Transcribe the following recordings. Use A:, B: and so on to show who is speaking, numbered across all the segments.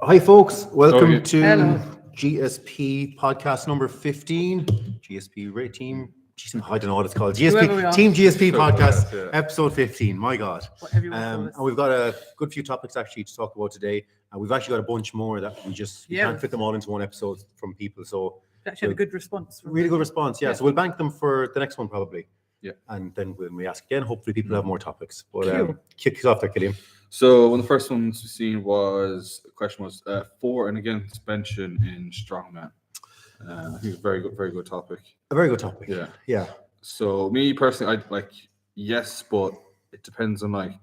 A: Hi, folks. Welcome to
B: Hello.
A: GSP podcast number 15. GSP Ray Team. I don't know what it's called.
B: Whoever we
A: GSP
B: are.
A: Team GSP
C: So
A: podcast,
C: podcast, yeah.
A: episode 15. My God.
B: Whatever you want to call
A: And
B: us.
A: we've got a good few topics actually to talk about today. And we've actually got a bunch more that we
B: Yeah.
A: can't fit them all into one episode from people. So
B: We actually had a good response.
A: really good response. Yeah.
B: Yeah.
A: So we'll bank them for the next one probably.
C: Yeah.
A: And then when we ask again, hopefully people have more topics. But
B: Cool.
A: kick us off there, Cilléin.
C: So one of the first ones we seen was the question was for and against benching in strongman. I think it's a very good topic.
A: A very good topic.
C: Yeah.
A: Yeah.
C: So me personally, I'd like yes, but it depends on like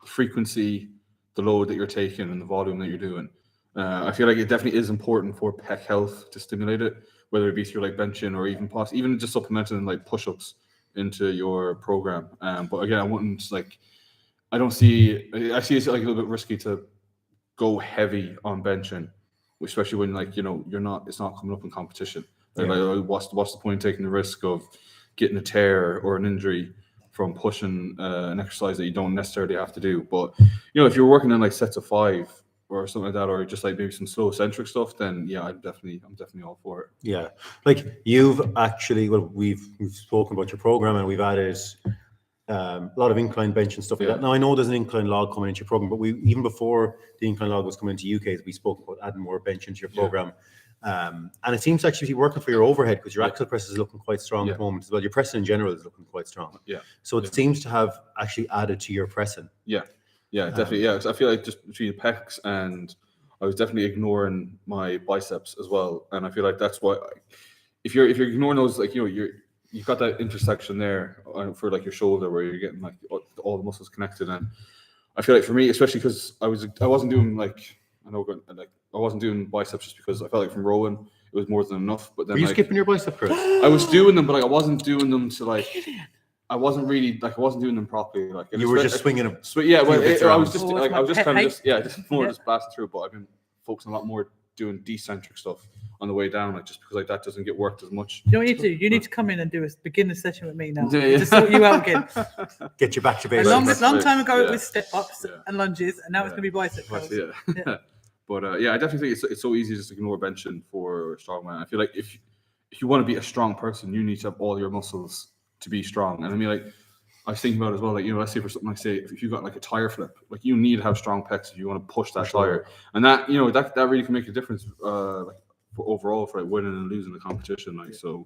C: the frequency, the load that you're taking, and the volume that you're doing. I feel like it definitely is important for pec health to stimulate it, whether it be through like benching or even just supplementing like push-ups into your program. But again, I see it's like a little bit risky to go heavy on benching, especially when it's not coming up in competition.
A: Yeah.
C: Like what's the point in taking the risk of getting a tear or an injury from pushing an exercise that you don't necessarily have to do? But if you're working in like sets of 5 or something like that, or just like maybe some slow centric stuff, then yeah, I'm definitely all for it.
A: Yeah, like you've actually, we've spoken about your program and we've added a lot of incline bench and stuff like that. Now I know there's an incline log coming into your program, but even before the incline log was coming into UK, we spoke about adding more bench into your program. And it seems to actually be working for your overhead because your axle press is looking quite strong at the moment as well. Your pressing in general is looking quite strong.
C: Yeah.
A: So it seems to have actually added to your pressing.
C: Yeah, definitely. Yeah, because I feel like just between pecs and I was definitely ignoring my biceps as well, and I feel like that's why if you're ignoring those, like you've got that intersection there for like your shoulder where you're getting like all the muscles connected, and I feel like for me, especially because I wasn't doing biceps just because I felt like from rowing it was more than enough. But then
A: Were you skipping your bicep curls?
C: I was doing them, but like I wasn't doing them to like. I wasn't doing them properly. Like
A: you were just swinging them.
C: Yeah, well, I was just
B: Oh,
C: like
B: it's
C: just
B: my
C: just blasting through. But I've been focusing a lot more doing decentric stuff on the way down, like just because like that doesn't get worked as much.
B: You know what you do? You need to come in and do a beginner session with me now.
C: Yeah.
B: To sort you out again.
A: Get you back to
B: A
A: basics.
B: long time ago it was step ups
C: Yeah.
B: and lunges, and now it's going to be bicep curls.
C: Yeah. But I definitely think it's so easy just to ignore benching for strongman. I feel like if you want to be a strong person, you need to have all your muscles to be strong. And I mean, like I was thinking about it as well, like let's say for something like if you got like a tire flip, like you need to have strong pecs if you want to push that tire, and that that really can make a difference, like for overall for like winning and losing the competition. Like so,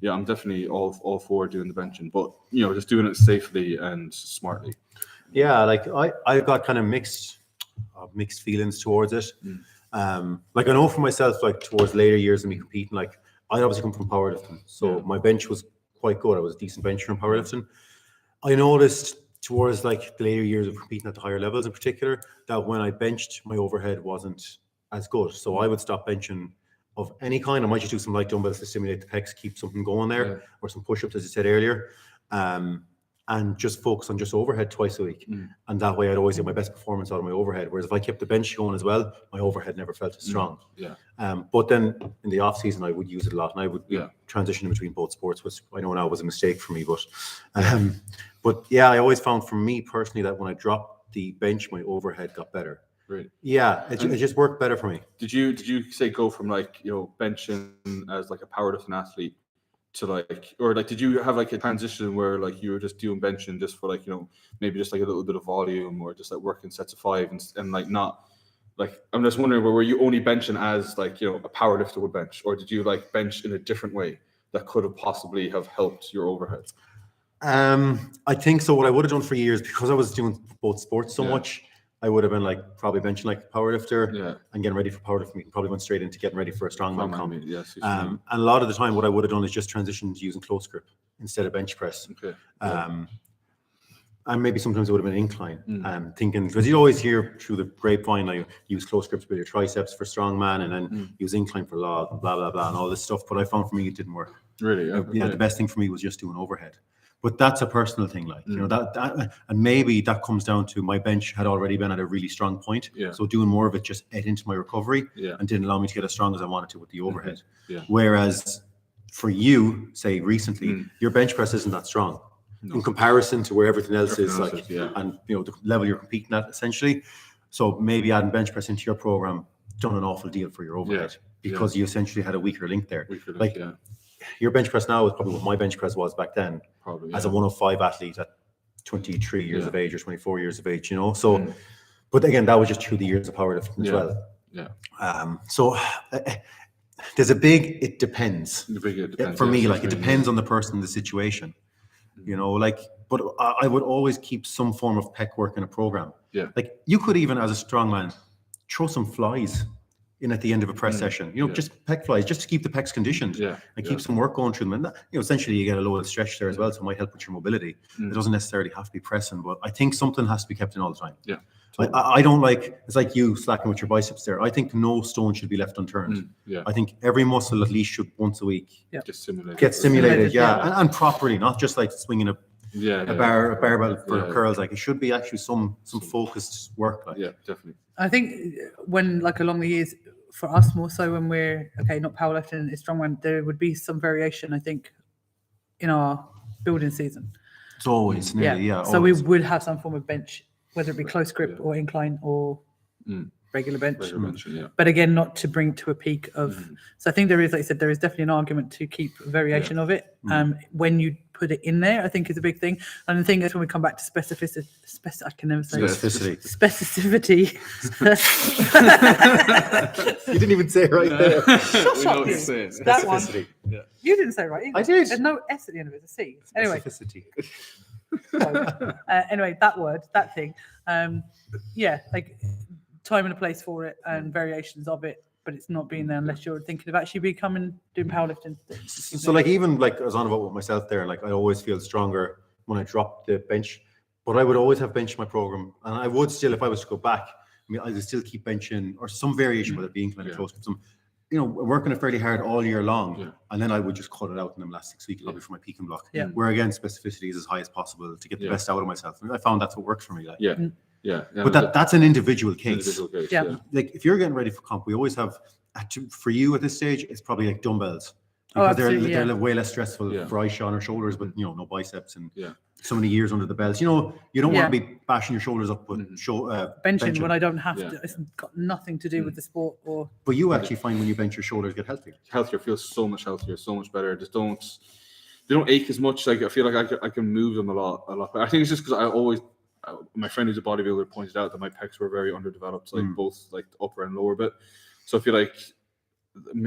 C: yeah, I'm definitely all for doing the benching, but just doing it safely and smartly.
A: Yeah, like I got kind of mixed feelings towards it. Like I know for myself, like towards later years of me competing, like I obviously come from powerlifting, so my bench was quite good. I was a decent bencher in powerlifting. I noticed towards like the later years of competing at the higher levels in particular, that when I benched, my overhead wasn't as good. So I would stop benching of any kind. I might just do some light dumbbells to stimulate the pecs, keep something going there, or some push-ups, as you said earlier, and just focus on just overhead twice a week. And that way I'd always get my best performance out of my overhead. Whereas if I kept the bench going as well, my overhead never felt as strong. But then in the off season, I would use it a lot, and I would transition in between both sports, which I know now was a mistake for me. But yeah, I always found for me personally that when I dropped the bench, my overhead got better.
C: Right.
A: Yeah, it just worked better for me.
C: Did you say go from like benching as like a powerlifting athlete to like, or like did you have like a transition where like you were just doing benching just for like maybe just like a little bit of volume, or just like working sets of 5 and like not like, I'm just wondering, were you only benching as like a powerlifter would bench, or did you like bench in a different way that could have possibly have helped your overhead?
A: I think so. What I would have done for years, because I was doing both sports so much, I would have been like probably benching like a powerlifter and getting ready for powerlifting. Probably went straight into getting ready for a strongman comp.
C: Yes.
A: And a lot of the time, what I would have done is just transitioned to using close grip instead of bench press.
C: Okay.
A: And maybe sometimes it would have been incline. Thinking, because you always hear through the grapevine, like use close grips with your triceps for strongman, and then use incline for log, blah blah blah, and all this stuff. But I found for me it didn't work.
C: Really?
A: Yeah. The best thing for me was just doing overhead. But that's a personal thing, like that, and maybe that comes down to my bench had already been at a really strong point. So doing more of it just ate into my recovery and didn't allow me to get as strong as I wanted to with the overhead. Whereas for you, say recently, your bench press isn't that strong in comparison to where everything else is, and the level you're competing at essentially. So maybe adding bench press into your program done an awful deal for your overhead because you essentially had a weaker link there. Like
C: yeah.
A: your bench press now is probably what my bench press was back then,
C: Probably,
A: as a 105 athlete at 23 years of age or 24 years of age, you know. So, but again, that was just through the years of powerlifting as well.
C: Yeah.
A: So there's a big it depends. For me, like it depends on the person and the situation, you know. Like, but I would always keep some form of pec work in a program.
C: Yeah.
A: Like you could even, as a strongman, throw some flies in at the end of a press session, you know, just pec flies, just to keep the pecs conditioned and keep some work going through them. And that, you know, essentially you get a load of stretch there as well, so it might help with your mobility. It doesn't necessarily have to be pressing, but I think something has to be kept in all the time.
C: Yeah.
A: I don't like, it's like you slacking with your biceps there. I think no stone should be left unturned. I think every muscle at least should once a week get stimulated, and properly, not just like swinging a barbell for curls. Like it should be actually some focused work. Like.
C: Yeah, definitely.
B: I think when like along the years, for us more so when we're not powerlifting, it's strongman, there would be some variation, I think, in our building season.
A: It's always nearly,
B: So
A: always.
B: we would have some form of bench, whether it be close grip or incline or regular bench. But again, not to bring to a peak of. So I think there is, like I said, there is definitely an argument to keep variation of it. When you put it in there, I think is a big thing. And the thing is, when we come back to specificity.
A: Specificity. You didn't even say it right there.
C: We know what you're saying.
B: That one.
A: Specificity.
B: You didn't say it right either.
A: I did.
B: There's no S at the end of it. It's a C. Anyway.
A: Specificity.
B: Anyway, that word, that thing. Like time and a place for it and variations of it, but it's not being there unless you're thinking of actually doing powerlifting.
A: So like even like I was on about with myself there, like I always feel stronger when I drop the bench, but I would always have bench in my program, and I would still, if I was to go back, I mean, I would still keep benching or some variation, whether it be incline or close, some, you know, working it fairly hard all year long, and then I would just cut it out in the last 6 weeks, probably for my peak and block. Where again, specificity is as high as possible to get the best out of myself. And I found that's what works for me. Like. But that's an individual case. Like if you're getting ready for comp, we always have, for you at this stage, it's probably like dumbbells. Because they're way less stressful for Ayshea on her shoulders, but you know, no biceps and so many years under the belts. You know, you don't want to be bashing your shoulders up with
B: benching when I don't have to. It's got nothing to do with the sport or.
A: But you actually find when you bench, your shoulders get healthier.
C: Feels so much healthier, so much better. They don't ache as much. Like I feel like I can move them a lot. I think it's just because my friend who's a bodybuilder pointed out that my pecs were very underdeveloped, like both like the upper and lower bit. So I feel like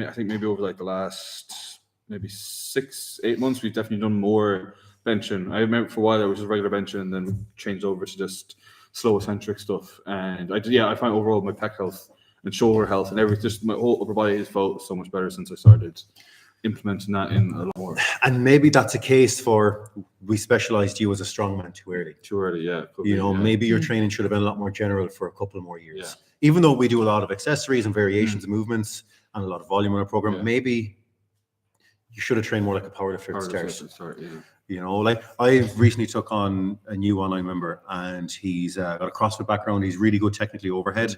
C: I think maybe over like the last maybe 6-8 months we've definitely done more benching. I remember for a while I was just regular benching and then changed over to just slow eccentric stuff. And I find overall my pec health and shoulder health and everything, just my whole upper body has felt so much better since I started implementing that in a lot more.
A: And maybe that's a case for we specialized you as a strongman too early. You know, maybe your training should have been a lot more general for a couple more years. Even though we do a lot of accessories and variations of movements and a lot of volume in our program, maybe you should have trained more like a powerlifter at start. You know, like I recently took on a new one, I remember, and he's got a CrossFit background. He's really good technically overhead,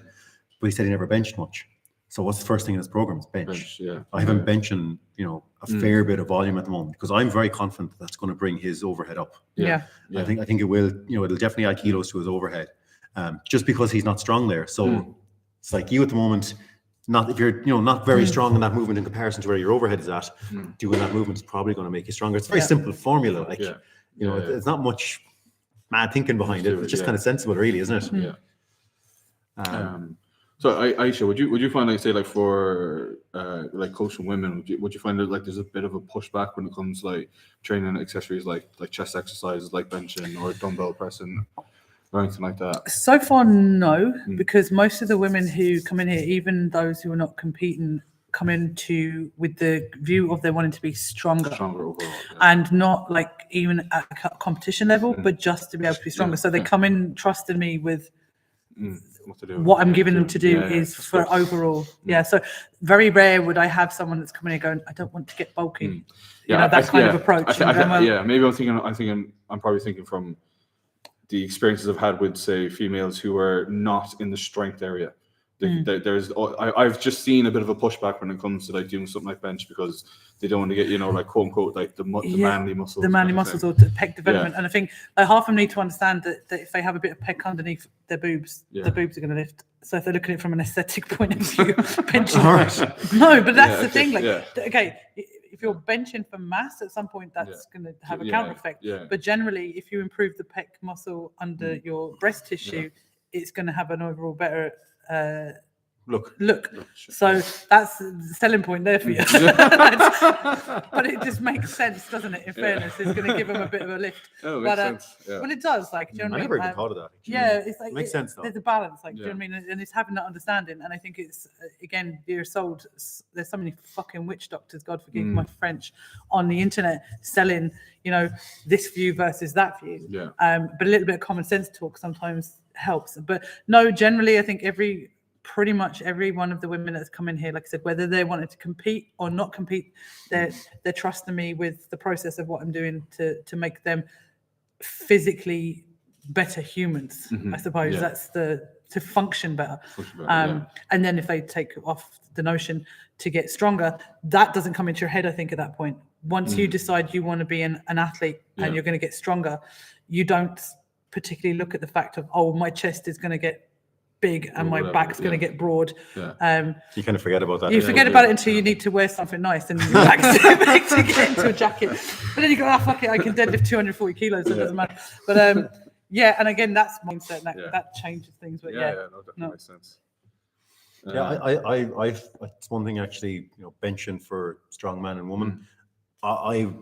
A: but he said he never benched much. So what's the first thing in his program? Is bench. I have him benching, you know, a fair bit of volume at the moment because I'm very confident that that's going to bring his overhead up. I think it will. You know, it'll definitely add kilos to his overhead, just because he's not strong there. So it's like you at the moment. Not if you're, you know, not very strong in that movement in comparison to where your overhead is at. Doing that movement is probably going to make you stronger. It's a very simple formula. Like, you know, it's not much mad thinking behind it. It's just kind of sensible, really, isn't it?
C: So, Ayshea, would you find, like, say, like for like coaching women, would you find that like there's a bit of a pushback when it comes to, like training accessories like chest exercises, like benching or dumbbell pressing? Or anything like that? So
B: far, no, because most of the women who come in here, even those who are not competing, come into with the view of they wanting to be stronger overall, and not like even at a competition level, but just to be able to be stronger. So they come in trusting me with what I'm giving them to do is for overall. So very rare would I have someone that's coming in going, I don't want to get bulky. You know, that kind of approach.
C: Maybe I'm probably thinking from the experiences I've had with, say, females who are not in the strength area, I've just seen a bit of a pushback when it comes to like doing something like bench because they don't want to get, you know, like quote unquote like the manly muscles.
B: The manly muscles or the pec development. And I think half of them need to understand that if they have a bit of pec underneath their boobs, the boobs are going to lift. So if they're looking at it from an aesthetic point of view, benching. No, but that's the thing. Like, okay, if you're benching for mass, at some point that's going to have a counter effect. But generally, if you improve the pec muscle under your breast tissue, it's going to have an overall better look. So that's the selling point there for you. But it just makes sense, doesn't it? In fairness, it's going to give them a bit of a lift.
C: Oh, makes sense.
B: Well, it does. Like, do you know what I mean?
A: never even thought of that.
B: Yeah, it's like
A: it makes sense though.
B: There's a balance, like, do you know what I mean? And it's having that understanding. And I think it's again, you're sold. There's so many fucking witch doctors, God forgive my French, on the internet selling, you know, this view versus that view. But a little bit of common sense talk sometimes helps. But no, generally, I think pretty much every one of the women that's come in here, like I said, whether they wanted to compete or not compete, they're trusting me with the process of what I'm doing to make them physically better humans. I suppose that's to function better. And then if they take off the notion to get stronger, that doesn't come into your head, I think, at that point. Once you decide you want to be an athlete and you're going to get stronger, you don't particularly look at the fact of, oh, my chest is going to get big and my back's going to get broad.
A: You kind of forget about that.
B: You forget about it until you need to wear something nice and relax to get into a jacket. But then you go, oh, fuck it, I can deadlift 240 kilos, so it doesn't matter. But and again, that's mindset. That changes things. But
C: no, definitely makes sense.
A: I it's one thing actually, you know, benching for strong man and woman. I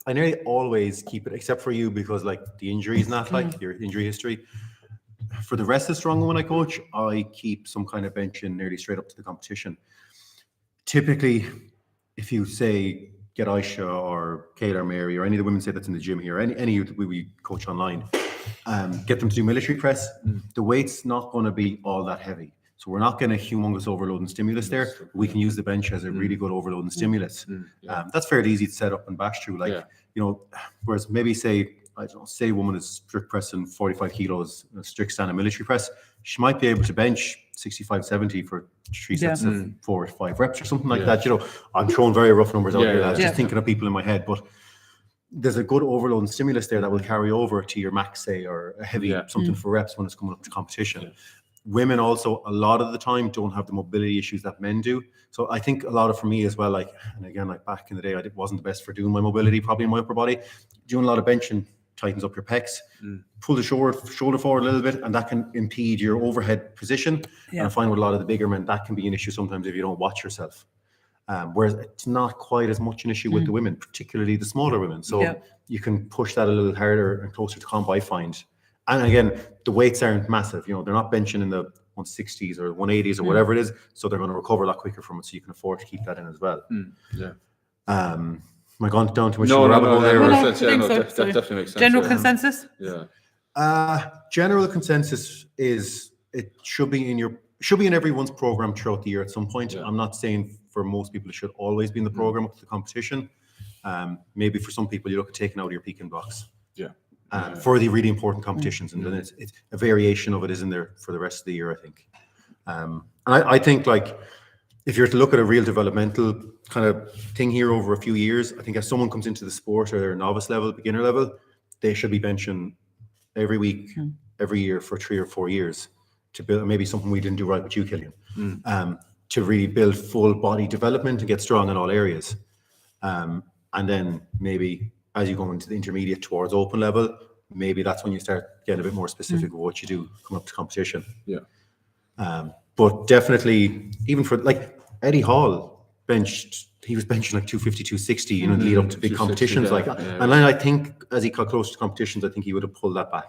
A: nearly always keep it, except for you, because like the injuries and that, like your injury history. For the rest of the strong women I coach, I keep some kind of benching nearly straight up to the competition. Typically, if you say get Ayshea or Kayla or Mary or any of the women say that's in the gym here, any we coach online, get them to do military press. The weight's not going to be all that heavy. So we're not getting a humongous overload and stimulus there. We can use the bench as a really good overload and stimulus. That's fairly easy to set up and bash through. Like, you know, whereas maybe say a woman is strict pressing 45 kilos, strict standing military press, she might be able to bench 65, 70 for 3 sets of 4 or 5 reps or something like that. You know, I'm throwing very rough numbers out here. Just thinking of people in my head, but there's a good overload and stimulus there that will carry over to your max, say, or a heavy something for reps when it's coming up to competition. Women also, a lot of the time, don't have the mobility issues that men do. So I think a lot of, for me as well, like, and again, like back in the day, I wasn't the best for doing my mobility, probably in my upper body. Doing a lot of benching tightens up your pecs, pull the shoulder forward a little bit, and that can impede your overhead position. And I find with a lot of the bigger men, that can be an issue sometimes if you don't watch yourself. Whereas it's not quite as much an issue with the women, particularly the smaller women. So you can push that a little harder and closer to comp, I find. And again, the weights aren't massive. You know, they're not benching in the 160s or 180s or whatever it is. So they're going to recover a lot quicker from it. So you can afford to keep that in as well. Am I gone down too much?
C: Definitely makes sense.
B: General consensus?
A: General consensus is it should be in everyone's program throughout the year at some point. I'm not saying for most people it should always be in the program up to the competition. Maybe for some people you look at taking out your peak and blocks. For the really important competitions, and then it's a variation of it is in there for the rest of the year, I think. And I think, like, if you're to look at a real developmental kind of thing here over a few years, I think as someone comes into the sport or they're novice level, beginner level, they should be benching every week, every year for 3 or 4 years to build, maybe something we didn't do right with you, Cilléin, to really build full body development and get strong in all areas. And then maybe as you go into the intermediate towards open level, maybe that's when you start getting a bit more specific of what you do coming up to competition. But definitely, even for like Eddie Hall he was benching like 250, 260, you know, lead up to big competitions like that. And then I think as he got close to competitions, I think he would have pulled that back.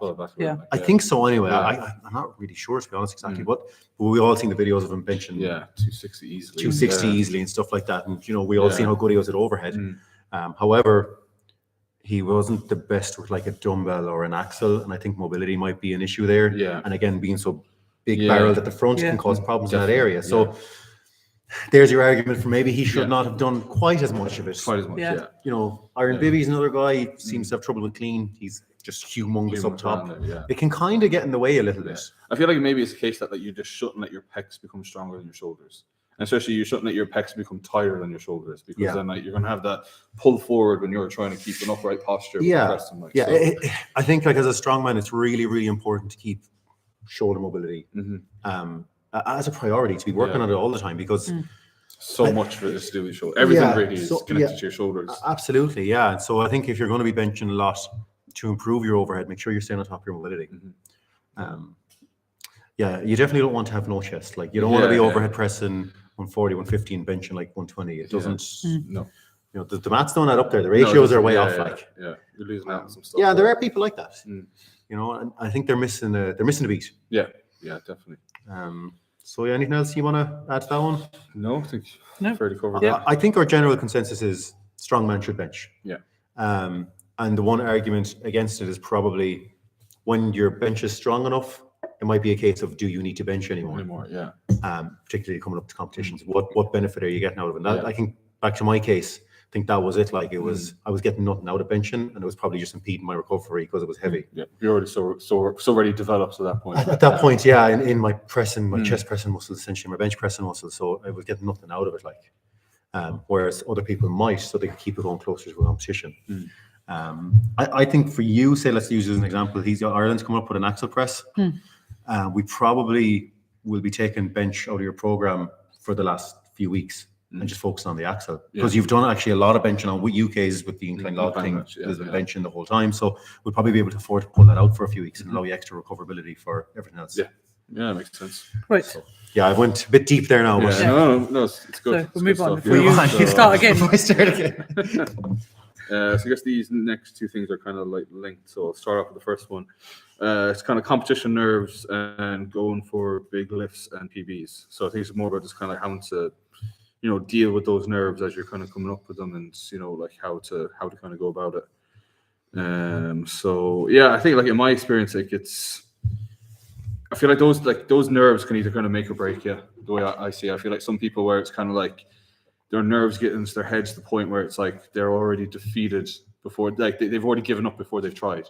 A: I think so anyway. I'm not really sure, to be honest, exactly but we all seen the videos of him benching
C: 260
A: easily and stuff like that. And, you know, we all seen how good he was at overhead. However, he wasn't the best with like a dumbbell or an axle, and I think mobility might be an issue there. And again, being so big barreled at the front can cause problems in that area. So there's your argument for maybe he should not have done quite as much of it.
C: Quite as much,
A: You know, Iron Bibby's another guy, seems to have trouble with clean. He's just humongous up top.
C: around there, yeah.
A: It can kind of get in the way a little bit.
C: I feel like maybe it's a case that like you just shouldn't let your pecs become stronger than your shoulders. And especially you shouldn't let your pecs become tighter than your shoulders, because then like you're gonna have that pull forward when you're trying to keep an upright posture.
A: I think like as a strongman, it's really, really important to keep shoulder mobility as a priority, to be working on it all the time, because
C: so much for this to do with shoulder. Everything really is connected to your shoulders.
A: Absolutely, yeah. So I think if you're going to be benching a lot to improve your overhead, make sure you're staying on top of your mobility. You definitely don't want to have no chest. Like you don't want to be overhead pressing 140, 115, benching like 120. It doesn't.
C: No.
A: You know, the maths don't add up there. The ratios are way off.
C: You're losing out on some stuff.
A: Yeah, there are people like that. You know, and I think they're missing a beat.
C: Yeah, definitely.
A: So anything else you want to add to that one?
C: No, I think fairly covered.
A: I think our general consensus is strongman should bench.
C: Yeah.
A: And the one argument against it is probably when your bench is strong enough, it might be a case of, do you need to bench anymore? Particularly coming up to competitions. What benefit are you getting out of it? That, I think back to my case, I think that was it. Like it was, I was getting nothing out of benching, and it was probably just impeding my recovery because it was heavy.
C: Yeah, you're already so already developed at that point.
A: At that point, in my pressing, my chest pressing muscles, essentially my bench pressing muscles. So I was getting nothing out of it. Like, whereas other people might, so they could keep it going closer to a competition. I think for you, say, let's use as an example, Ireland's coming up with an axle press. We probably will be taking bench out of your program for the last few weeks and just focusing on the axle, because you've done actually a lot of benching on what UK's with the incline log thing. There's been benching the whole time, so we'll probably be able to afford to pull that out for a few weeks and allow you extra recoverability for everything else.
C: Yeah, that makes sense.
B: Right.
A: So, I went a bit deep there now. But
C: No, it's good.
B: So we'll move on before you start again.
A: Before I start again.
C: So I guess these next two things are kind of like linked. So I'll start off with the first one. It's kind of competition nerves and going for big lifts and PBs. So I think it's more about just kind of having to, deal with those nerves as you're kind of coming up with them, and like how to kind of go about it. I think like in my experience, like I feel like those nerves can either kind of make or break you. The way I see it, I feel like some people where it's kind of like their nerves get into their heads to the point where it's like they're already defeated before, like they've already given up before they've tried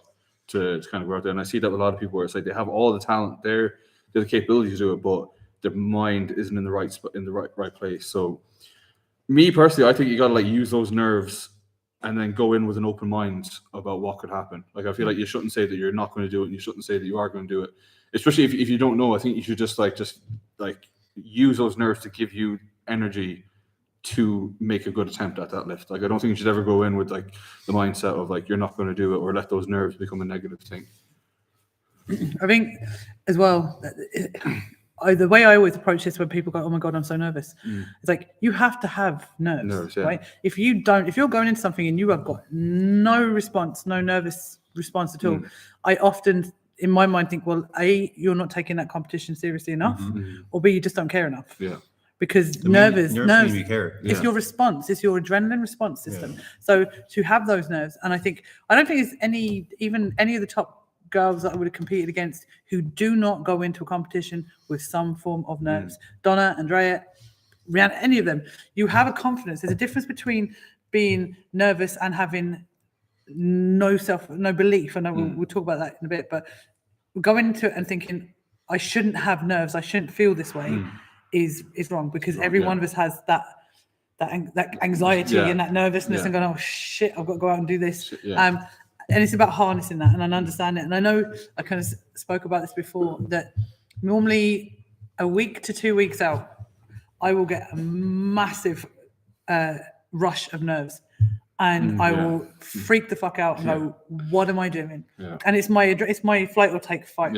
C: to kind of go out there. And I see that with a lot of people where it's like they have all the talent there, they have the capability to do it, but their mind isn't in the right spot, in the right place. So me personally, I think you got to like use those nerves and then go in with an open mind about what could happen. Like I feel like you shouldn't say that you're not going to do it, and you shouldn't say that you are going to do it. Especially if you don't know, I think you should just use those nerves to give you energy to make a good attempt at that lift. Like I don't think you should ever go in with like the mindset of like you're not going to do it, or let those nerves become a negative thing.
B: I think as well, the way I always approach this when people go, "Oh my God, I'm so nervous," it's like you have to have nerves, right? If you're going into something and you have got no nervous response at all, I often in my mind think, well, A, you're not taking that competition seriously enough, or B, you just don't care enough. Yeah. Because nerves, it's your response, it's your adrenaline response system. So to have those nerves, and I don't think there's any of the top girls that I would have competed against who do not go into a competition with some form of nerves. Donna, Andrea, Rihanna, any of them, you have a confidence. There's a difference between being nervous and having no belief. I know we'll talk about that in a bit, but going into it and thinking, I shouldn't have nerves, I shouldn't feel this way, is wrong, because every one of us has that anxiety and that nervousness and going, oh shit, I've got to go out and do this. And it's about harnessing that, and I understand it. And I know I kind of spoke about this before, that normally a week to 2 weeks out, I will get a massive rush of nerves. And I will freak the fuck out and go, what am I doing? And it's my flight or take fight,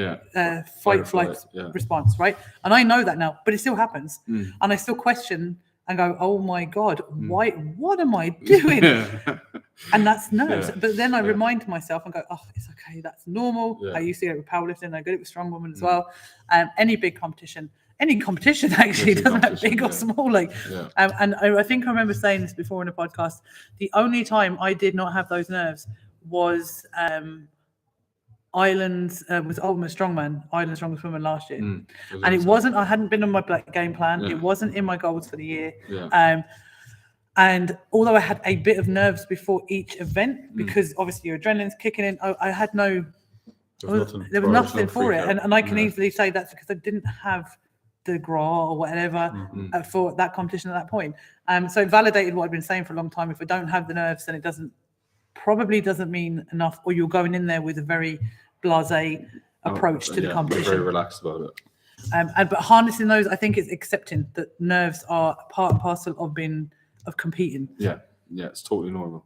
B: flight response, right? And I know that now, but it still happens. And I still question and go, oh my God, why? What am I doing? And that's nerves. But then I remind myself and go, oh, it's okay, that's normal. I used to get it with powerlifting, I got it with strong women as well. Any big competition. Any competition actually, doesn't matter big or small. And I think I remember saying this before in a podcast. The only time I did not have those nerves was Ireland's was Ultimate Strongman, Ireland's Strongest Woman last year, and it wasn't. I hadn't been on my game plan. It wasn't in my goals for the year. And although I had a bit of nerves before each event, because obviously your adrenaline's kicking in, I had no, there was nothing for it. And I can easily say that's because I didn't have the gras or whatever for that competition at that point. So it validated what I've been saying for a long time. If I don't have the nerves, then it probably doesn't mean enough, or you're going in there with a very blasé approach to the competition.
C: Very relaxed about it.
B: But harnessing those, I think, is accepting that nerves are part and parcel of competing.
C: Yeah, it's totally normal.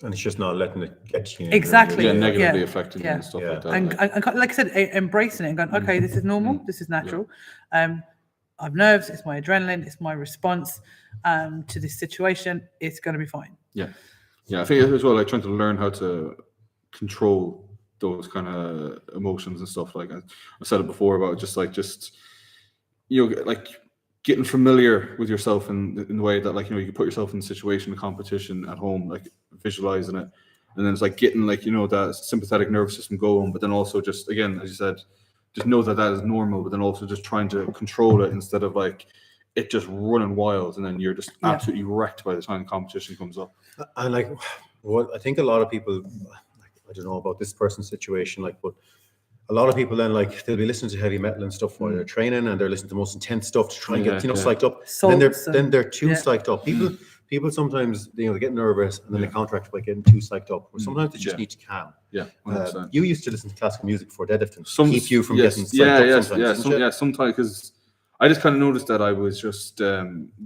A: And it's just not letting it get you.
B: Exactly.
C: Yeah, negatively affecting you and stuff like that.
B: And like I said, embracing it and going, okay, this is normal, this is natural. I've nerves, it's my adrenaline, it's my response to this situation. It's going to be fine. Yeah,
C: I think as well, like trying to learn how to control those kind of emotions and stuff. Like I said it before about just you know, like getting familiar with yourself in the way that, like, you know, you can put yourself in a situation, a competition at home, like visualizing it, and then it's like getting, like, you know, that sympathetic nervous system going, but then also just, again, as you said, just know that is normal, but then also just trying to control it instead of like it just running wild, and then you're just absolutely wrecked by the time the competition comes up.
A: And like, what I think a lot of people, I don't know about this person's situation, like, but a lot of people then, like, they'll be listening to heavy metal and stuff while they're training, and they're listening to the most intense stuff to try and get, you know, psyched up. And then they're too psyched up. People sometimes, you know, they get nervous and then they counteract by getting too psyched up. Or sometimes they just need to calm.
C: Yeah, 100%.
A: You used to listen to classical music before deadlifting to keep you from getting psyched up.
C: Sometimes, because I just kind of noticed that I was just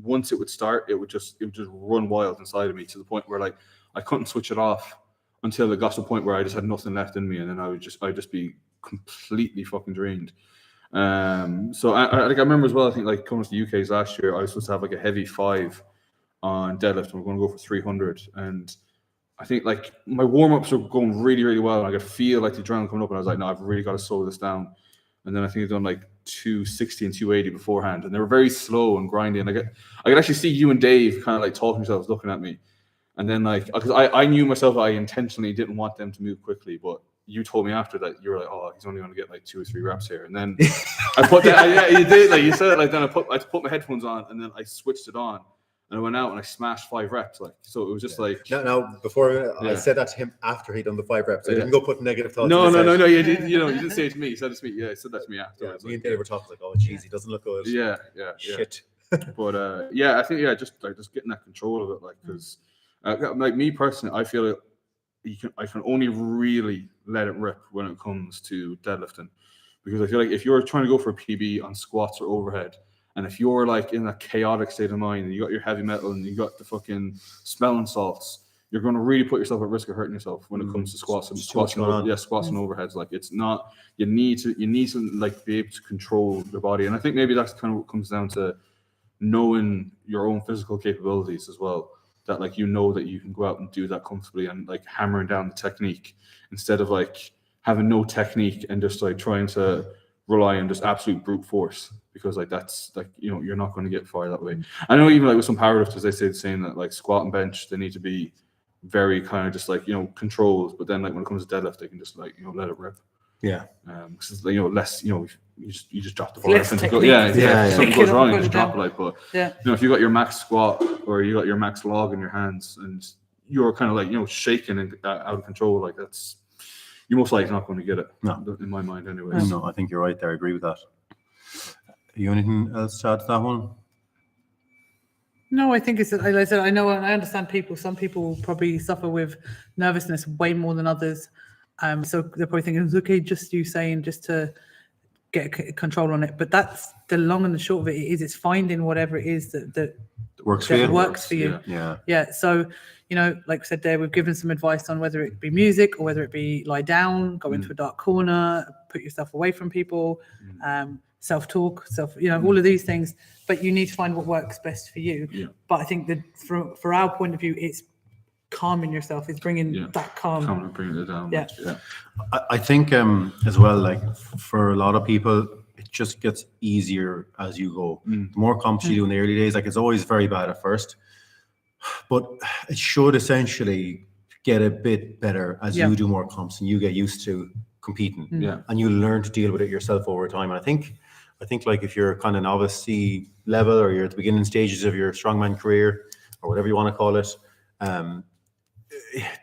C: once it would start, it would just run wild inside of me, to the point where, like, I couldn't switch it off until it got to the point where I just had nothing left in me, and then I'd just be completely fucking drained. So I remember as well, I think, like, coming to the UK's last year, I was supposed to have like a heavy 5 on deadlift, and we're going to go for 300, and I think, like, my warm-ups were going really, really well, and I could feel, like, the adrenaline coming up, and I was like, no, I've really got to slow this down. And then I think I'd done like 260 and 280 beforehand, and they were very slow and grindy, and I could actually see you and Dave kind of like talking to yourselves, looking at me. And then, like, because I knew myself, I intentionally didn't want them to move quickly, but you told me after that, you were like, oh, he's only going to get like 2 or 3 reps here. And then I put that, yeah, you did, like you said it, like, then I put my headphones on, and then I switched it on, and I went out and I smashed 5 reps. Like, so it was just like.
A: Now, before I said that to him after he'd done the 5 reps, I didn't go put negative thoughts.
C: No, you didn't, you didn't say it to me. You said it to me. Yeah, I said that to me after.
A: Me and Dave were talking like, oh, geez, he doesn't look good.
C: Yeah.
A: Shit.
C: But I think just getting that control of it, like, because like me personally, I feel it. I can only really let it rip when it comes to deadlifting, because I feel like if you're trying to go for a PB on squats or overhead, and if you're like in a chaotic state of mind, and you got your heavy metal and you got the fucking smelling salts, you're going to really put yourself at risk of hurting yourself when it comes to squats and overheads. Like, it's not. You need to like be able to control your body, and I think maybe that's kind of what comes down to knowing your own physical capabilities as well. That, like, you know that you can go out and do that comfortably, and like hammering down the technique instead of like having no technique and just like trying to rely on just absolute brute force, because like that's like, you know, you're not going to get far that way. I know even like with some powerlifters, they say the same, that like squat and bench, they need to be very kind of just like, you know, controlled, but then like when it comes to deadlift, they can just like, you know, let it rip.
A: Yeah.
C: Because, you know, less, you know, you just drop the bar. Something goes wrong, you just drop it, like, but you know, if you got your max squat or you got your max log in your hands and you're kind of like, you know, shaking and out of control, like, that's, you're most likely not going to get it. No, in my mind anyway.
A: No, I think you're right there. I agree with that. You anything else to add to that one?
B: No, I think it's, like I said, I know, I understand people. Some people probably suffer with nervousness way more than others. So they're probably thinking, it's okay, just you saying, just to get control on it. But that's the long and the short of it. It's finding whatever it is that
A: works
B: for you. Yeah. So, you know, like I said there, we've given some advice on whether it be music or whether it be lie down, go into a dark corner, put yourself away from people, self-talk, you know, all of these things. But you need to find what works best for you. Yeah. But I think that for our point of view, it's calming yourself, it's bringing that calm
C: and bringing it down.
A: I think as well, like, for a lot of people, it just gets easier as you go. The more comps you do in the early days, like, it's always very bad at first, but it should essentially get a bit better as you do more comps and you get used to competing, and you learn to deal with it yourself over time. And I think like, if you're kind of novice level, or you're at the beginning stages of your strongman career, or whatever you want to call it,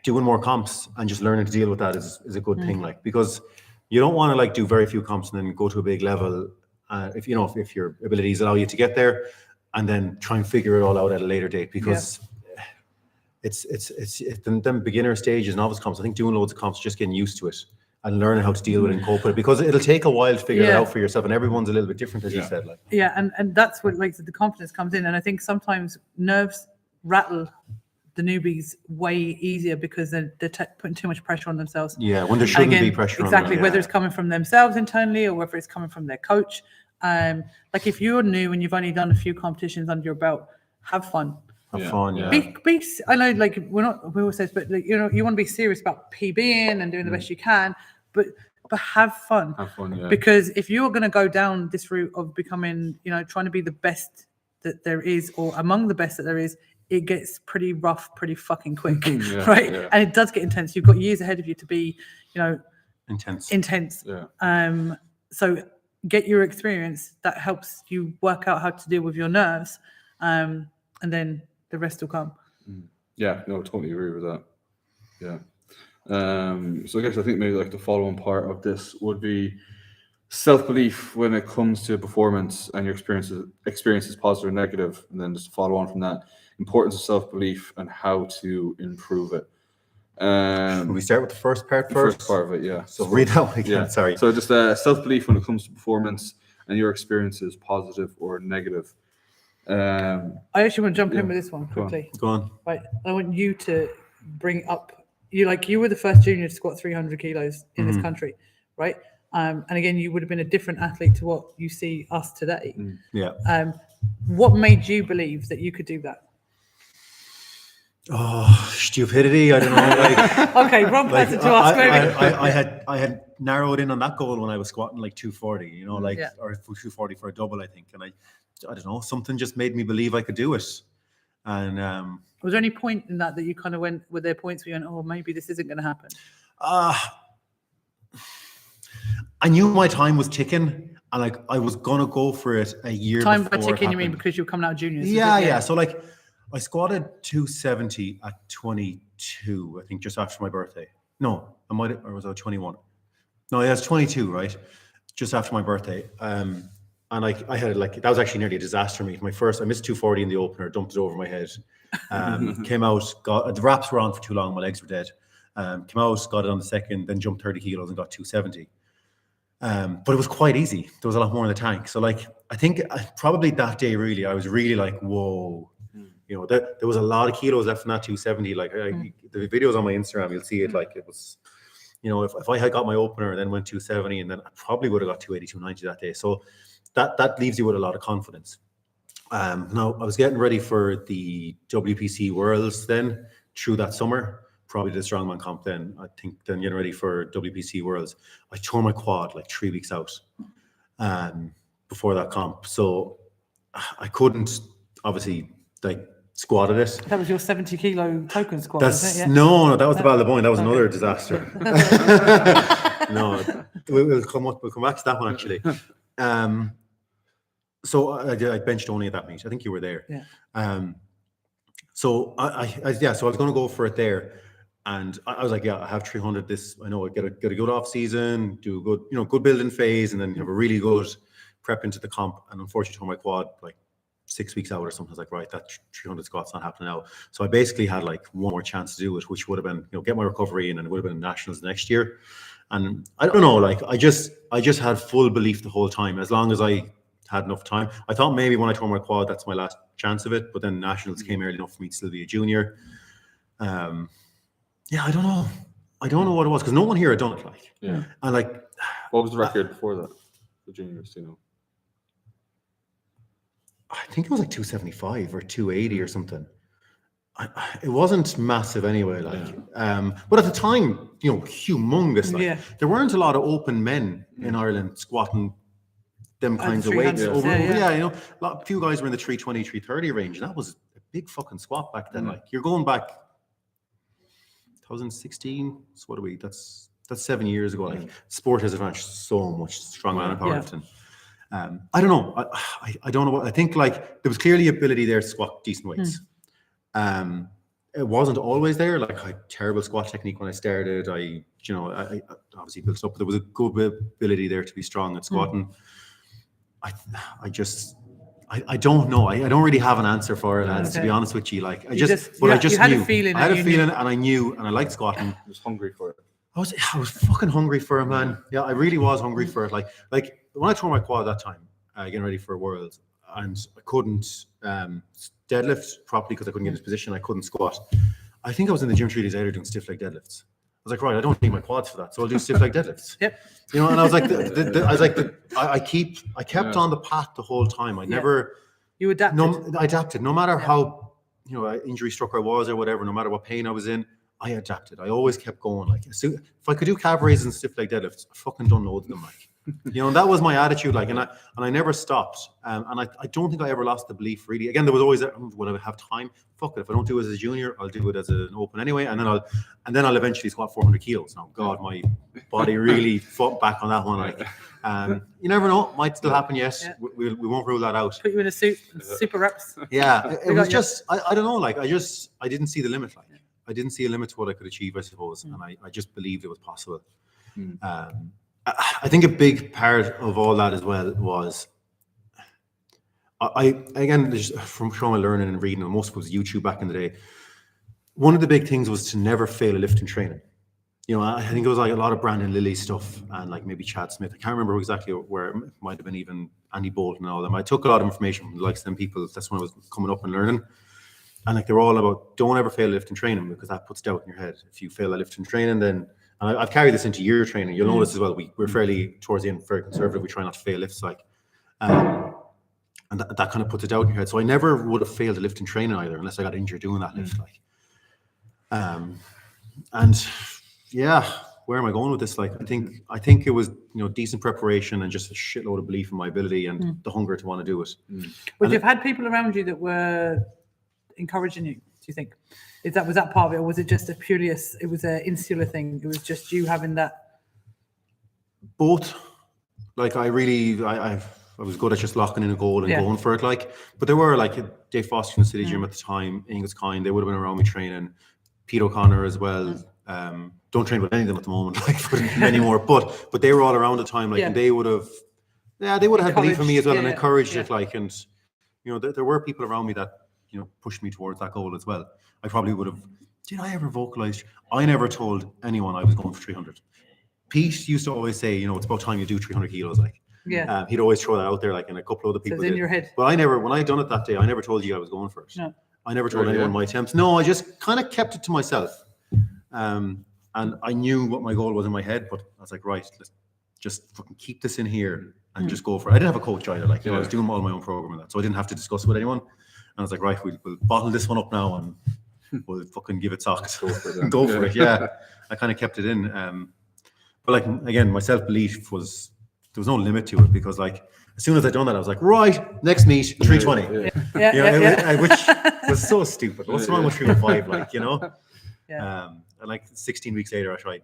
A: doing more comps and just learning to deal with that is a good thing. Like, because you don't want to like do very few comps and then go to a big level. If your abilities allow you to get there, and then try and figure it all out at a later date, because it's them beginner stages, novice comps. I think doing loads of comps, just getting used to it and learning how to deal with it and cope with it, because it'll take a while to figure it out for yourself, and everyone's a little bit different, as you said. Like,
B: and that's what like the confidence comes in, and I think sometimes nerves rattle the newbies way easier because they're putting too much pressure on themselves.
A: Yeah, when there shouldn't be pressure on them.
B: Exactly, whether it's coming from themselves internally or whether it's coming from their coach. Like if you're new and you've only done a few competitions under your belt, have fun.
A: Have fun, yeah.
B: I know, like we always say, but like, you know, you want to be serious about PBing and doing the best you can, but have fun.
C: Have fun, yeah.
B: Because if you're going to go down this route of becoming, you know, trying to be the best that there is, or among the best that there is, it gets pretty rough, pretty fucking quick, right? Yeah. And it does get intense. You've got years ahead of you to be, you know, intense.
C: Yeah.
B: So get your experience. That helps you work out how to deal with your nerves, and then the rest will come.
C: Yeah, no, totally agree with that. Yeah. So I think maybe like the following part of this would be self-belief when it comes to performance and your experiences positive or negative, and then just to follow on from that, importance of self-belief and how to improve it.
A: Can we start with the first part first?
C: First part of it, yeah.
A: So read that one again,
C: yeah.
A: Sorry.
C: So just self-belief when it comes to performance and your experiences positive or negative.
B: I actually want to jump in with this one quickly.
A: Go on.
B: Right, I want you to bring up, you were the first junior to squat 300 kilos in this country, right? And again, you would have been a different athlete to what you see us today.
A: Yeah.
B: What made you believe that you could do that?
A: Oh, stupidity! I don't know. Like,
B: okay, wrong person to ask.
A: I had narrowed in on that goal when I was squatting like 240, you know, like or 240 for a double, I think, and I don't know, something just made me believe I could do it. And
B: was there any point in that you kind of went? Were there points where you went, oh, maybe this isn't going to happen?
A: I knew my time was ticking, and like I was gonna go for it a year.
B: Time by ticking, you mean because you were coming out of juniors?
A: Yeah. So like, I squatted 270 at 22, I think, just after my birthday. No, or was I 21? No, yeah, it's 22, right? Just after my birthday. And like I had like, that was actually nearly a disaster meet. I missed 240 in the opener, dumped it over my head. Came out, the wraps were on for too long, my legs were dead. Came out, got it on the second, then jumped 30 kilos and got 270. But it was quite easy. There was a lot more in the tank. So like, I think probably that day, really, I was really like, whoa. You know, there was a lot of kilos left in that 270. Like the videos on my Instagram, you'll see it. Like it was, you know, if I had got my opener and then went 270, and then I probably would have got 280, 290 that day. So that leaves you with a lot of confidence. Now I was getting ready for the WPC Worlds then through that summer, probably the strongman comp then. I think then getting ready for WPC Worlds, I tore my quad like 3 weeks out before that comp. So I couldn't obviously like squatted it.
B: That was your 70 kilo token squat,
A: wasn't
B: it? Yeah.
A: No, that was the Battle of the Boyne. That was another disaster. No, we'll come back to that one actually. So I benched only at that meet. I think you were there.
B: Yeah.
A: So I was going to go for it there, and I was like, I have 300. I know I get a good off season, do a good building phase, and then have a really good prep into the comp. And unfortunately, tore my quad like 6 weeks out or something. I was like, right, that 300 squats not happening now. So I basically had like one more chance to do it, which would have been, get my recovery in, and it would have been nationals next year. And I don't know, like I just had full belief the whole time, as long as I had enough time. I thought maybe when I tore my quad, that's my last chance of it. But then nationals came early enough for me to still be a junior. I don't know. I don't know what it was, because no one here had done it. Like,
C: yeah.
A: And like,
C: what was the record before that? The juniors,
A: I think it was like 275 or 280 or something. It wasn't massive anyway, but at the time, humongous. Like, there weren't a lot of open men in Ireland squatting them kinds of weights. A few guys were in the 320, 330 range, and that was a big fucking squat back then. Like, you're going back 2016. So what are we? That's 7 years ago. Like, sport has advanced so much, strongman and powerlifting. I don't know. I don't know what I think. Like, there was clearly ability there to squat decent weights. It wasn't always there. Like I had terrible squat technique when I started. I obviously built up. There was a good ability there to be strong at squatting. I don't know. I don't really have an answer for it, lads, to be honest with you. Like I just
B: you had
A: knew.
B: a feeling.
A: I had a feeling, and I knew, and I liked squatting.
C: I was hungry for it.
A: I was fucking hungry for it, man. Yeah, I really was hungry for it. Like when I tore my quad that time, getting ready for a world, and I couldn't deadlift properly because I couldn't get into position. I couldn't squat. I think I was in the gym 3 days later doing stiff leg deadlifts. I was like, right, I don't need my quads for that, so I'll do stiff leg deadlifts.
B: Yep.
A: You know, and I was like, I kept on the path the whole time. I never.
B: You adapted.
A: I adapted. No matter how injury struck I was or whatever. No matter what pain I was in, I adapted. I always kept going. Like, if I could do calf raises and stiff leg deadlifts, I fucking done loads of them. Like, and that was my attitude. Like, and I never stopped. And I don't think I ever lost the belief. Really, again, there was always when I have time. Fuck it. If I don't do it as a junior, I'll do it as an open anyway. And then I'll eventually squat 400 kilos. Now, God, my body really fought back on that one. Like, you never know. Might still happen. Yes, we won't rule that out.
B: Put you in a suit, super reps.
A: Yeah, it was just I don't know. Like, I didn't see the limit. Like. I didn't see a limit to what I could achieve, I suppose, and I just believed it was possible. I think a big part of all that as well was, again, just from my learning and reading, and most of it was YouTube back in the day. One of the big things was to never fail a lift in training. I think it was like a lot of Brandon Lilly stuff and like maybe Chad Smith. I can't remember exactly where. It might have been even Andy Bolton and all of them. I took a lot of information from the likes of them people. That's when I was coming up and learning. And like they're all about, don't ever fail a lift in training because that puts doubt in your head. If you fail a lift in training, then and I've carried this into year training. You'll notice as well. We're fairly towards the end very conservative. We try not to fail lifts, like, and that kind of puts a doubt in your head. So I never would have failed a lift in training either, unless I got injured doing that lift. Like, and yeah, where am I going with this? Like, I think it was decent preparation and just a shitload of belief in my ability and the hunger to want to do it.
B: Would you have had people around you that were encouraging you, do you think? Was that part of it, or was it just it was an insular thing? It was just you having that?
A: Both. Like I was good at just locking in a goal and going for it. Like, but there were like Dave Foster in the City Gym at the time, Angus Kine, they would have been around me training. Pete O'Connor as well. Don't train with any of them at the moment, like anymore. But they were all around the time, like, and they would have had belief in me as well and encouraged it. Like, and there were people around me that pushed me towards that goal as well. I probably would have. Did I ever vocalize? I never told anyone I was going for 300. Pete used to always say, it's about time you do 300 kilos. Like, he'd always throw that out there, like, and a couple of other people.
B: So it's in your head.
A: But I never, when I done it that day, I never told you I was going for it. No. I never told anyone my attempts. No, I just kind of kept it to myself. And I knew what my goal was in my head, but I was like, right, let's just fucking keep this in here and just go for it. I didn't have a coach either. Like, I was doing all my own program and that, so I didn't have to discuss it with anyone. And I was like, right, we'll bottle this one up now and we'll fucking give it socks. Go for it. Yeah. I kind of kept it in. But like, again, my self-belief there was no limit to it because like, as soon as I'd done that, I was like, right, next meet, 320. Which was so stupid. What's wrong with 305? Like, and like 16 weeks later, I tried,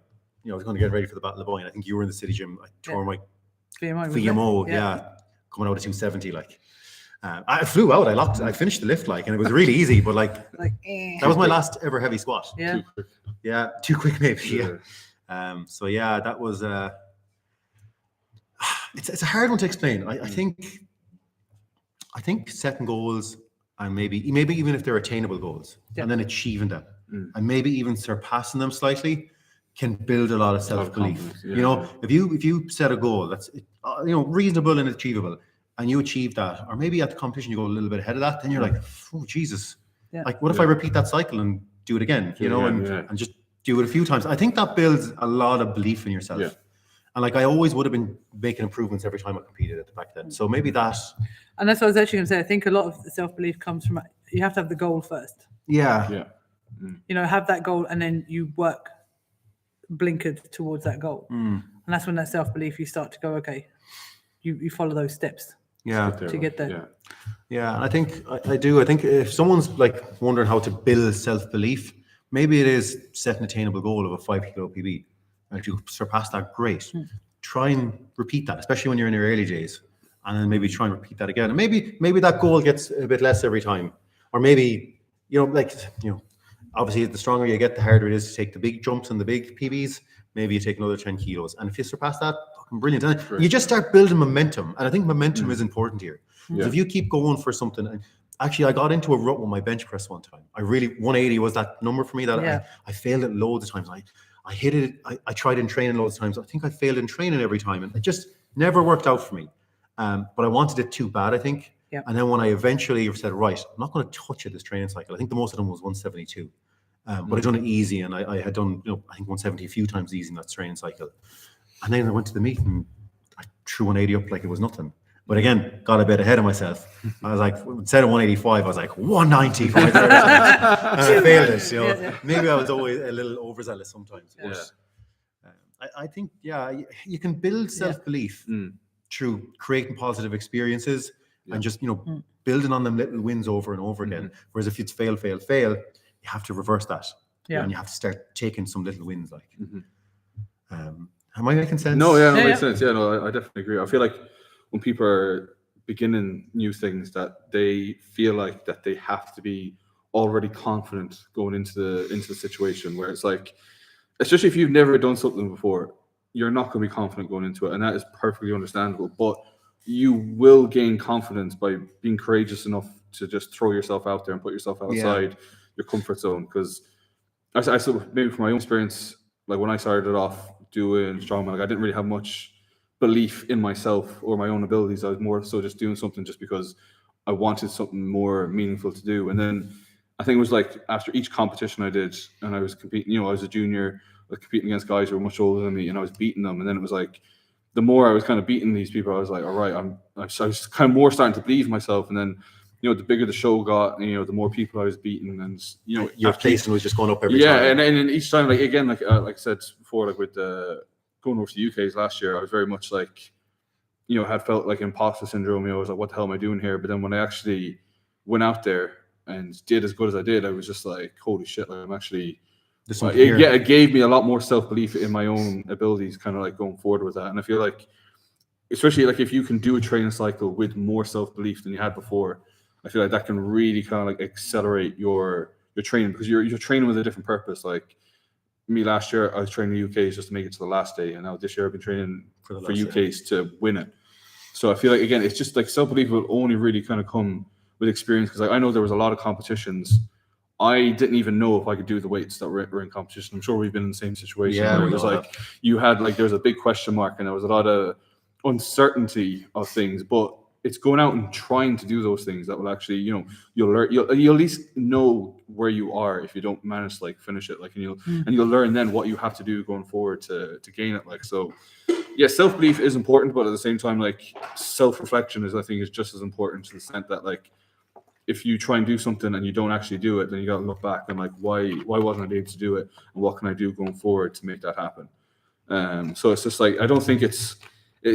A: I was going to get ready for the Battle of Boyne. I think you were in the City Gym. I tore my VMO, coming out of 270. Like, I flew out. I finished the lift, like, and it was really easy. But like that was my last ever heavy squat. Yeah, too quick maybe. Yeah. So yeah, that was. It's a hard one to explain. I think setting goals and maybe even if they're attainable goals and then achieving them and maybe even surpassing them slightly can build a lot of self-belief. If you set a goal that's reasonable and achievable and you achieve that, or maybe at the competition you go a little bit ahead of that, then you're like, oh Jesus, like what if I repeat that cycle and do it again? And just do it a few times. I think that builds a lot of belief in yourself. Yeah. And like I always would have been making improvements every time I competed back then. So maybe that. And
B: that's what I was actually going to say. I think a lot of the self-belief comes from you have to have the goal first.
A: Yeah.
B: Have that goal and then you work blinkered towards that goal. And that's when that self-belief you start to go, okay, you follow those steps. To get there.
A: Yeah. And I think I do. I think if someone's like wondering how to build self-belief, maybe it is set an attainable goal of a 5 kilo PB. And if you surpass that, great. Try and repeat that, especially when you're in your early days. And then maybe try and repeat that again. And maybe that goal gets a bit less every time. Or maybe obviously the stronger you get, the harder it is to take the big jumps and the big PBs. Maybe you take another 10 kilos. And if you surpass that, fucking brilliant. And you just start building momentum. And I think momentum is important here.
C: Yeah.
A: So if you keep going for something, and actually I got into a rut with my bench press one time. 180 was that number for me that I failed it loads of times. I hit it. I tried in training loads of times. I think I failed in training every time. And it just never worked out for me. But I wanted it too bad, I think.
B: Yeah.
A: And then when I eventually said, right, I'm not going to touch it this training cycle. I think the most of them was 172. But I done it easy, and I had done, I think 170 a few times easy in that training cycle. And then I went to the meet and I threw 180 up like it was nothing. But again, got a bit ahead of myself. I was like, instead of 185, I was like 190. And I failed it. Maybe I was always a little overzealous sometimes. But I think, you can build self-belief through creating positive experiences and just, building on them little wins over and over again. Whereas if it's fail, you have to reverse that. Yeah. And you have to start taking some little wins. Like, am I making sense?
C: No, it makes sense. Yeah, no, I definitely agree. I feel like when people are beginning new things, that they feel like that they have to be already confident going into the situation, where it's like, especially if you've never done something before, you're not going to be confident going into it, and that is perfectly understandable. But you will gain confidence by being courageous enough to just throw yourself out there and put yourself outside your comfort zone. Because I maybe from my own experience, like when I started off doing strongman, like I didn't really have much belief in myself or my own abilities. I was more so just doing something just because I wanted something more meaningful to do. And then I think it was like after each competition I did, and I was competing, I was a junior, I was competing against guys who were much older than me, and I was beating them. And then it was like, the more I was kind of beating these people, I was like, all right, I was kind of more starting to believe in myself. And then, the bigger the show got, the more people I was beating, and
A: your placing was just going up every
C: time. Yeah, and each time, like again, like I said before, like with going over to the UK's last year, I was very much like, had felt like imposter syndrome. I was like, what the hell am I doing here? But then when I actually went out there and did as good as I did, I was just like, holy shit, like I'm actually. It gave me a lot more self-belief in my own abilities, kind of like going forward with that. And I feel like, especially like if you can do a training cycle with more self-belief than you had before, I feel like that can really kind of like accelerate your training, because you're training with a different purpose. Like me last year, I was training the UKs just to make it to the last day, and now this year I've been training for UKs to win it. So I feel like, again, it's just like self-belief will only really kind of come with experience, because like I know there was a lot of competitions I didn't even know if I could do the weights that were in competition. I'm sure we've been in the same situation.
A: Yeah,
C: where it was like you had like there was a big question mark and there was a lot of uncertainty of things, but it's going out and trying to do those things that will actually, you'll learn. You'll at least know where you are if you don't manage to like finish it. Like, and you'll learn then what you have to do going forward to gain it. Like, so yeah, self-belief is important, but at the same time, like self-reflection I think is just as important, to the extent that like, if you try and do something and you don't actually do it, then you got to look back and like, why wasn't I able to do it? And what can I do going forward to make that happen? So it's just like, I don't think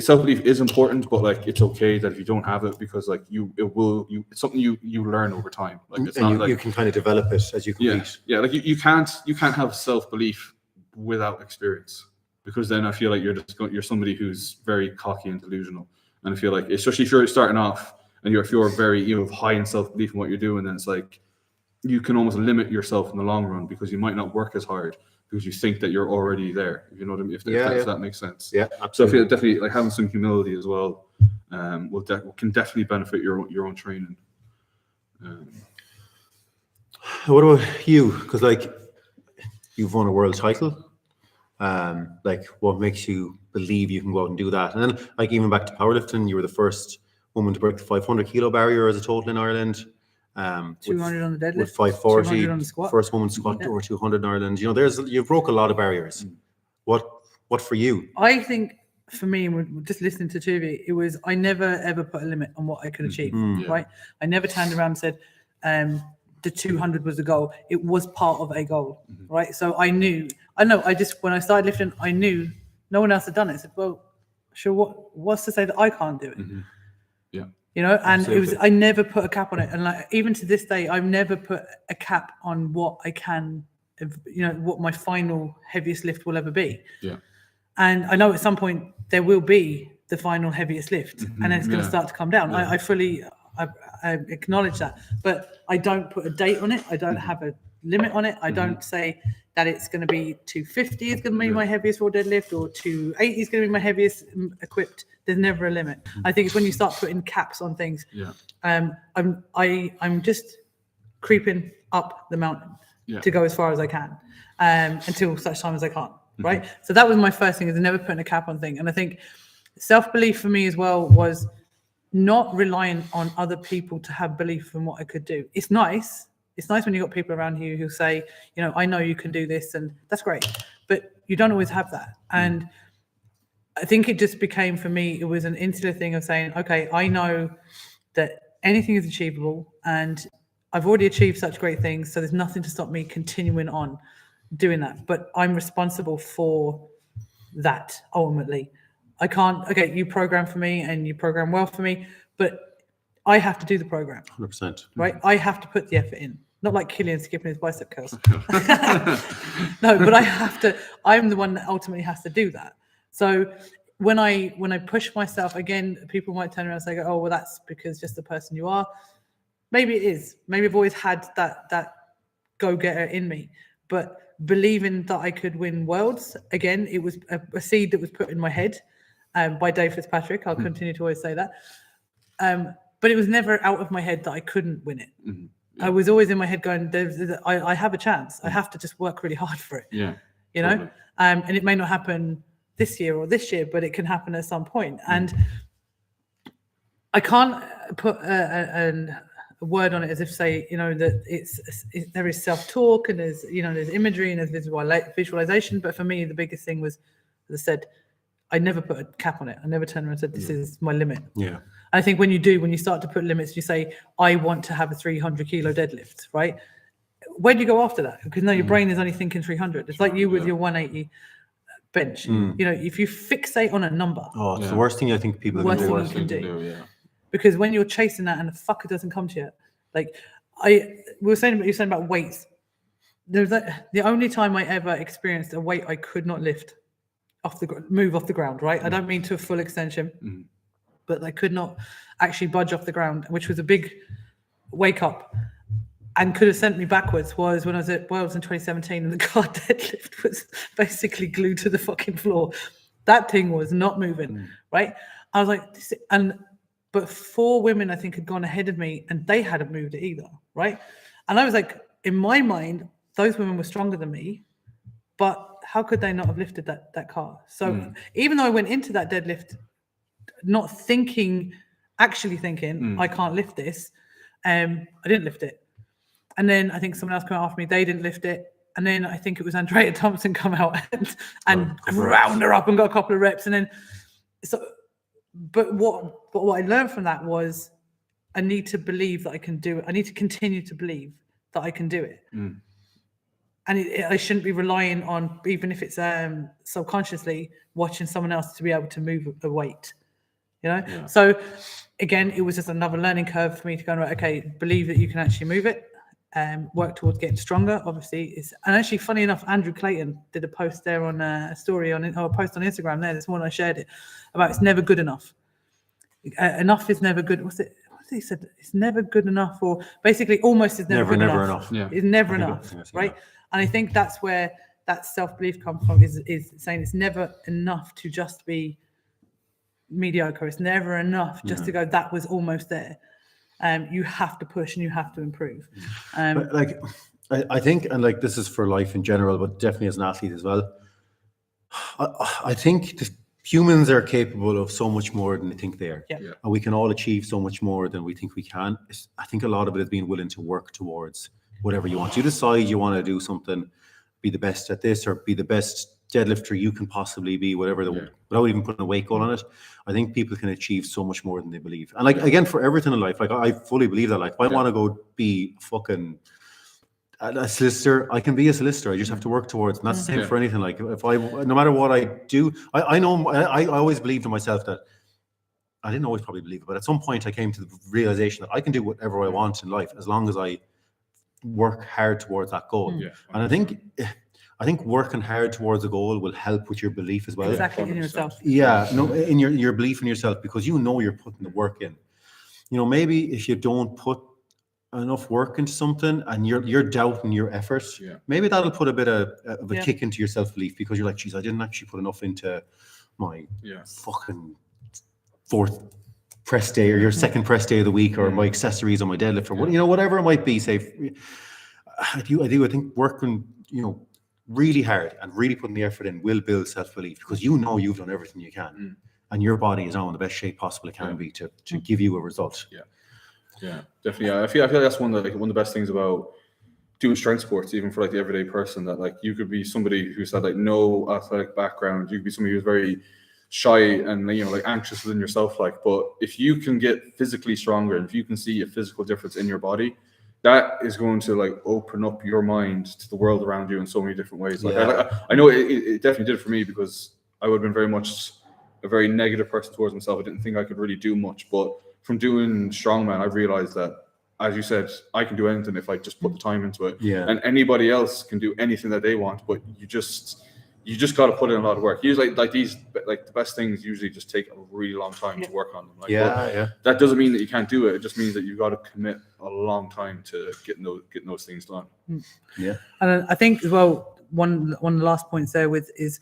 C: self-belief is important, but like, it's okay that if you don't have it, because like it's something you learn over time. Like, it's not like
A: you can kind of develop it as you compete.
C: Yeah. Like you can't have self-belief without experience, because then I feel like you're somebody who's very cocky and delusional. And I feel like, especially if you're starting off, and if you're very high in self-belief in what you're doing, then it's like you can almost limit yourself in the long run, because you might not work as hard because you think that you're already there. If you know what I mean? If that makes sense.
A: Yeah, absolutely.
C: So I feel definitely like having some humility as well can definitely benefit your own training.
A: What about you? Because like you've won a world title. Like, what makes you believe you can go out and do that? And then like even back to powerlifting, you were the first woman to break the 500 kilo barrier as a total in Ireland.
B: 200 on the deadlift,
A: with 540,
B: 200 on the squat.
A: First woman to squat over 200 in Ireland. You've broke a lot of barriers. What for you?
B: I think for me, just listening to two of you, it was, I never ever put a limit on what I could achieve. Right? I never turned around and said the 200 was a goal. It was part of a goal. Right? So when I started lifting, I knew no one else had done it. I said, well, sure, what's to say that I can't do it? And absolutely. It was, I never put a cap on it. And like, even to this day, I've never put a cap on what I can, what my final heaviest lift will ever be. Yeah. And I know at some point there will be the final heaviest lift, and then it's going to start to come down. Yeah. I acknowledge that, but I don't put a date on it. I don't have a limit on it. I don't say that it's going to be 250 is going to be my heaviest raw deadlift, or 280 is going to be my heaviest equipped. There's never a limit. I think it's when you start putting caps on things. I'm just creeping up the mountain to go as far as I can, until such time as I can't. Right. So that was my first thing, is never putting a cap on thing. And I think self-belief for me as well was not relying on other people to have belief in what I could do. It's nice. It's nice when you've got people around you who say, you know, I know you can do this, and that's great. But you don't always have that. And I think it just became, for me, it was an insular thing of saying, okay, I know that anything is achievable, and I've already achieved such great things, so there's nothing to stop me continuing on doing that. But I'm responsible for that ultimately. I can't, okay, you program for me and you program well for me, but I have to do the program.
A: 100%.
B: Right? I have to put the effort in. Not like Cilléin skipping his bicep curls. No, but I have to, I'm the one that ultimately has to do that. So when I push myself, again, people might turn around and say, oh, well, that's because just the person you are. Maybe it is. Maybe I've always had that go-getter in me. But believing that I could win worlds, again, it was a seed that was put in my head by Dave Fitzpatrick. I'll continue to always say that. But it was never out of my head that I couldn't win it. I was always in my head going, I have a chance. I have to just work really hard for it.
C: Yeah.
B: You know? And it may not happen this year or this year, but it can happen at some point. And I can't put a word on it as if say, you know, that there is self-talk and there's, you know, there's imagery and there's visualization. But for me, the biggest thing was, as I said, I never put a cap on it. I never turned around and said, this is my limit. Yeah. I think when you start to put limits, you say, I want to have a 300 kilo deadlift, right? Where do you go after that? Because now your brain is only thinking 300. It's like you with your 180 bench. You know, if you fixate on a number.
A: Oh, it's the worst thing I think people
B: can do. Because when you're chasing that and the fucker doesn't come to you, like you were saying about weights. There's the only time I ever experienced a weight I could not lift move off the ground, right? I don't mean to a full extension, but I could not actually budge off the ground, which was a big wake up and could have sent me backwards, was when I was at Worlds in 2017 and the guard deadlift was basically glued to the fucking floor. That thing was not moving, right? I was like, but 4 women, I think, had gone ahead of me and they hadn't moved it either, right? And I was like, in my mind, those women were stronger than me, but how could they not have lifted that car? So even though I went into that deadlift not actually thinking, I can't lift this, I didn't lift it. And then I think someone else came after me, they didn't lift it. And then I think it was Andrea Thompson come out and ground her up and got a couple of reps. And then, but what I learned from that was I need to believe that I can do it. I need to continue to believe that I can do it. And I shouldn't be relying on, even if it's subconsciously, watching someone else to be able to move a weight, you know? Yeah. So again, it was just another learning curve for me to go, right, okay, believe that you can actually move it, work towards getting stronger. Obviously, and actually, funny enough, Andrew Clayton did a post there on a post on Instagram there this morning. I shared it about it's never good enough. Enough is never good. What he said? It's never good enough, or basically almost is never good enough.
A: Yeah.
B: It's never enough, right? And I think that's where that self-belief comes from, is saying it's never enough to just be mediocre. It's never enough just to go, that was almost there. You have to push and you have to improve.
A: But like, I think, and like this is for life in general, but definitely as an athlete as well, I think humans are capable of so much more than they think they are. And we can all achieve so much more than we think we can. I think a lot of it is being willing to work towards whatever you want. You decide you want to do something, be the best at this, or be the best deadlifter you can possibly be, whatever, without even putting a weight goal on it. I think people can achieve so much more than they believe. And like, again, for everything in life, like I fully believe that, like, if I want to go be fucking a solicitor, I can be a solicitor. I just have to work towards, and that's the same for anything. Like, no matter what I do, I know, I always believed in myself that, I didn't always probably believe it, but at some point I came to the realization that I can do whatever I want in life as long as I work hard towards that goal. And I think working hard towards a goal will help with your belief as well.
B: Exactly, in yourself.
A: Yeah, no, in your belief in yourself, because you know you're putting the work in. maybe if you don't put enough work into something and you're doubting your efforts, maybe that'll put a bit of a kick into your self-belief, because you're like, geez, I didn't actually put enough into my fucking fourth press day or your second press day of the week, or my accessories on my deadlift, or whatever it might be. Say, I think working really hard and really putting the effort in will build self-belief, because you've done everything you can, and your body is now in the best shape possible it can be to give you a result.
C: Yeah, definitely. I feel like that's one of the best things about doing strength sports, even for like the everyday person, that like you could be somebody who's had like no athletic background, you could be somebody who's very shy and like anxious within yourself, but if you can get physically stronger and if you can see a physical difference in your body, that is going to like open up your mind to the world around you in so many different ways. I know it definitely did for me, because I would have been very much a very negative person towards myself. I didn't think I could really do much, but from doing strongman, I realized that, as you said, I can do anything if I just put the time into it. And anybody else can do anything that they want, but you just got to put in a lot of work. Usually, like the best things usually just take a really long time to work on them. That doesn't mean that you can't do it. It just means that you've got to commit a long time to getting those things done.
B: And I think as well, one of the last points there is,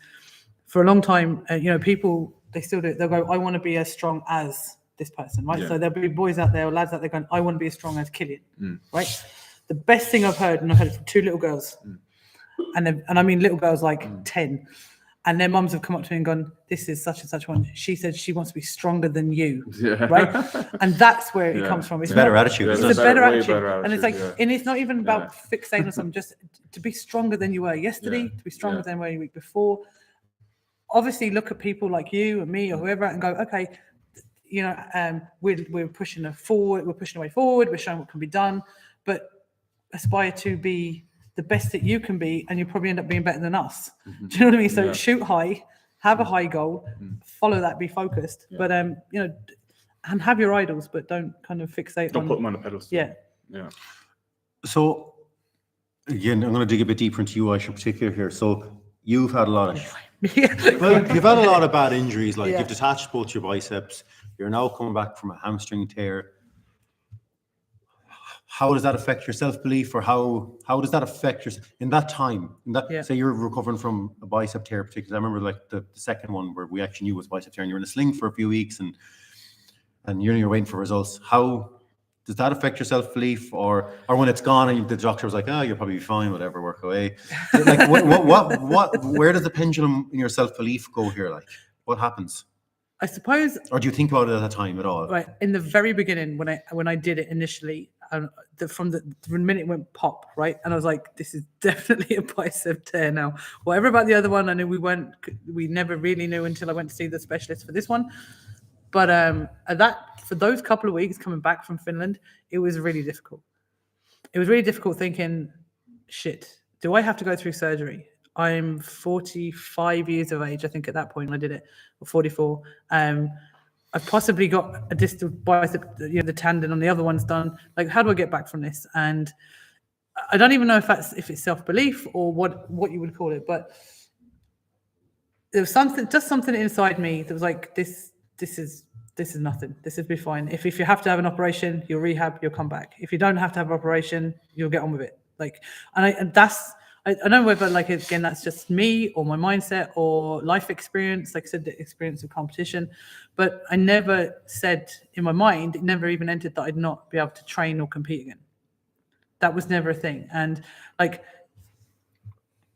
B: for a long time, people, they still do it. They'll go, I want to be as strong as this person, right? So there'll be boys out there or lads out there going, I want to be as strong as Cilléin, right? The best thing I've heard, and I heard it from two little girls, and I mean little girls like 10, and their mums have come up to me and gone, this is such and such one. She said she wants to be stronger than you, right? And that's where it comes from. It's a better attitude. It's a better attitude. And it's like, and it's not even about fixating on something, just to be stronger than you were yesterday, to be stronger than you were the week before. Obviously, look at people like you and me or whoever and go, okay, we're pushing it forward, we're pushing the way forward, we're showing what can be done, but aspire to be the best that you can be, and you'll probably end up being better than us. Do you know what I mean? So shoot high, have a high goal, follow that, be focused, but and have your idols, but don't kind of fixate.
C: Don't put them on a pedestal. Yeah.
A: So again, I'm going to dig a bit deeper into you, Ayshea, in particular here. So you've had a lot of you've had a lot of bad injuries. Like you've detached both your biceps. You're now coming back from a hamstring tear. How does that affect your self-belief, or how does that affect your in that time? Say you're recovering from a bicep tear, particularly. I remember like the second one where we actually knew it was bicep tear, and you're in a sling for a few weeks, and you're waiting for results. How does that affect your self-belief, or when it's gone and the doctor was like, you'll probably be fine, whatever, work away. Like where does the pendulum in your self-belief go here? Like what happens?
B: I suppose.
A: Or do you think about it at a time at all?
B: Right. In the very beginning, when I did it initially, from the minute it went pop, right? And I was like, this is definitely a bicep tear now. Whatever about the other one, I knew we never really knew until I went to see the specialist for this one. But for those couple of weeks coming back from Finland, it was really difficult. It was really difficult thinking, shit, do I have to go through surgery? I'm 45 years of age, I think, at that point when I did it, or 44. I've possibly got a distal bicep, the tendon on the other one's done. Like, how do I get back from this? And I don't even know if it's self-belief or what you would call it, but there was something inside me that was like, this is nothing. This will be fine. If you have to have an operation, you'll rehab, you'll come back. If you don't have to have an operation, you'll get on with it. I don't know whether, like, again, that's just me or my mindset or life experience, like I said, the experience of competition. But I never said in my mind, it never even entered that I'd not be able to train or compete again. That was never a thing. And like,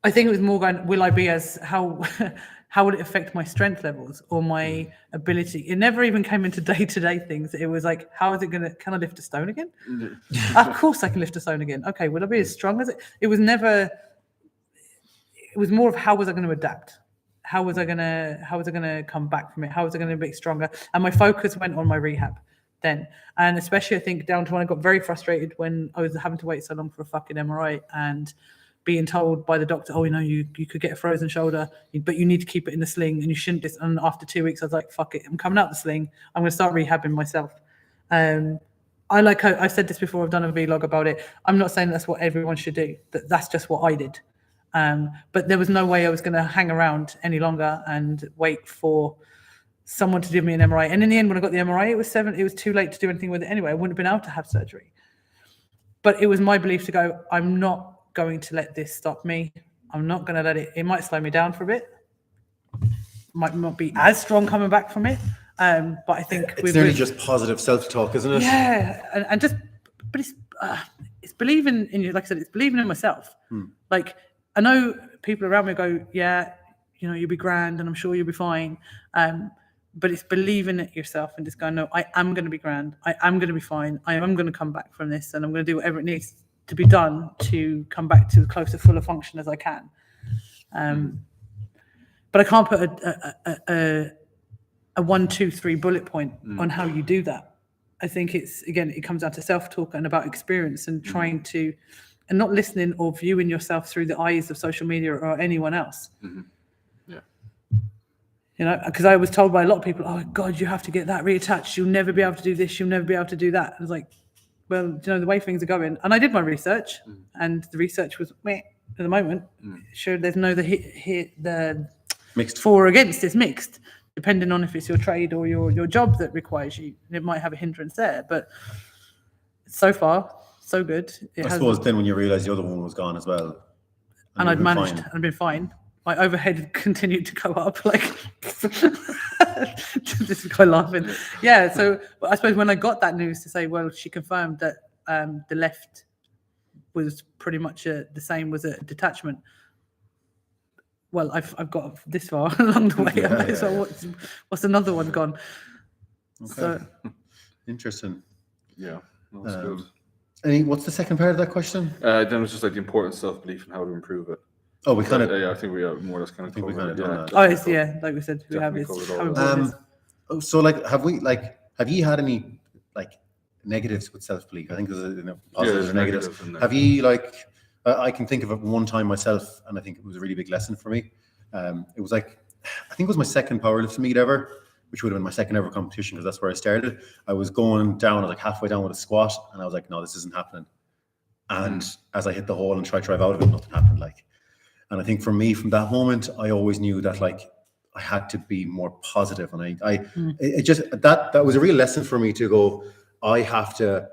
B: I think it was more going, will I be how would it affect my strength levels or my ability? It never even came into day-to-day things. It was like, can I lift a stone again? Of course I can lift a stone again. Okay, will I be as strong as it? It was more of how was I going to adapt? How was I going to come back from it? How was I going to be stronger? And my focus went on my rehab then. And especially I think down to when I got very frustrated when I was having to wait so long for a fucking MRI and being told by the doctor, you could get a frozen shoulder, but you need to keep it in the sling and you shouldn't. And after 2 weeks, I was like, fuck it, I'm coming out the sling. I'm going to start rehabbing myself. I said this before, I've done a vlog about it. I'm not saying that's what everyone should do, but that's just what I did. But there was no way I was going to hang around any longer and wait for someone to give me an MRI. And in the end, when I got the MRI, it was too late to do anything with it anyway. I wouldn't have been able to have surgery. But it was my belief to go, I'm not going to let this stop me. I'm not going to let it might slow me down for a bit. Might not be as strong coming back from it. But I think
A: it's nearly just positive self-talk, isn't it?
B: Yeah. And just, but it's believing in you. Like I said, it's believing in myself. Like, I know people around me go, yeah, you know, you'll be grand and I'm sure you'll be fine. But it's believing it yourself and just going, no, I am going to be grand. I am going to be fine. I am going to come back from this and I'm going to do whatever it needs to be done to come back to as close to fuller function as I can. But I can't put a 1, 2, 3 bullet point on how you do that. I think it comes down to self-talk and about experience and trying to, and not listening or viewing yourself through the eyes of social media or anyone else.
C: Yeah.
B: You know, because I was told by a lot of people, oh God, you have to get that reattached. You'll never be able to do this. You'll never be able to do that. I was like, well, you know, the way things are going. And I did my research and the research was meh at the moment. Sure, there's no the
A: Mixed.
B: For or against is mixed, depending on if it's your trade or your job that requires you. It might have a hindrance there, but so far, so good.
A: I suppose then when you realise the other one was gone as well.
B: And I'd managed and been fine. My overhead continued to go up, like just quite laughing. Yeah, so I suppose when I got that news to say, well, she confirmed that the left was pretty much the same, was a detachment. Well, I've got this far along the way. So what's another one gone?
A: Okay.
B: So
A: Interesting.
C: Yeah, that's good.
A: What's the second part of that question?
C: Then it was just like the importance of self-belief and how to improve it.
A: Oh, we kind of.
C: Yeah, I think we are more or less kind of
A: think we
C: covered
A: kind of
C: it.
A: done that.
B: it's like we said, we have
C: Definitely
B: it.
C: covered all of
A: Oh, so like, have you had any like negatives with self-belief? I think there's positives or negatives. Have you like? I can think of it one time myself, and I think it was a really big lesson for me. It was like, I think it was my second powerlifting meet ever, which would have been my second ever competition because that's where I started. I was going down, I was like halfway down with a squat, and I was like, no, this isn't happening. And as I hit the hole and tried to drive out of it, nothing happened. And I think for me, from that moment, I always knew that like I had to be more positive, and it just that was a real lesson for me to go. I have to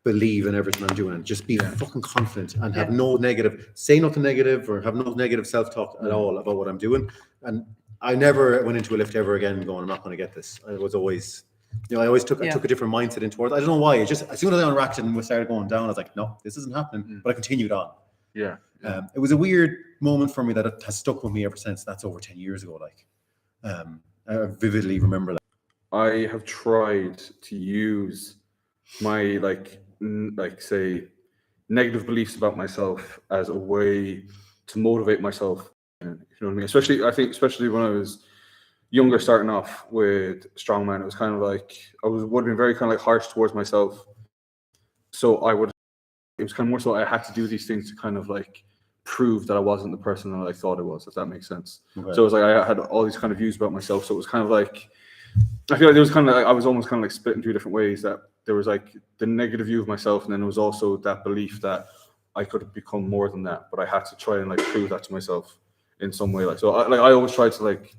A: believe in everything I'm doing and just be fucking confident and have no negative, say nothing negative or have no negative self-talk at all about what I'm doing. And I never went into a lift ever again going, I'm not going to get this. I was always, I always took a different mindset in towards. I don't know why. It just, as soon as I unracked it and we started going down, I was like, no, this isn't happening. But I continued on.
C: Yeah.
A: It was a weird moment for me that it has stuck with me ever since. That's over 10 years ago. I vividly remember that.
C: I have tried to use my say negative beliefs about myself as a way to motivate myself. You know what I mean? Especially when I was younger, starting off with strongman, it was kind of like would have been very kind of like harsh towards myself. So it was kind of more so I had to do these things to kind of like prove that I wasn't the person that I thought I was, if that makes sense. Okay. So it was like I had all these kind of views about myself. So it was kind of like, I feel like there was kind of like, I was almost kind of like split in two different ways. That there was like the negative view of myself, and then there was also that belief that I could become more than that, but I had to try and like prove that to myself in some way. So I always try to like,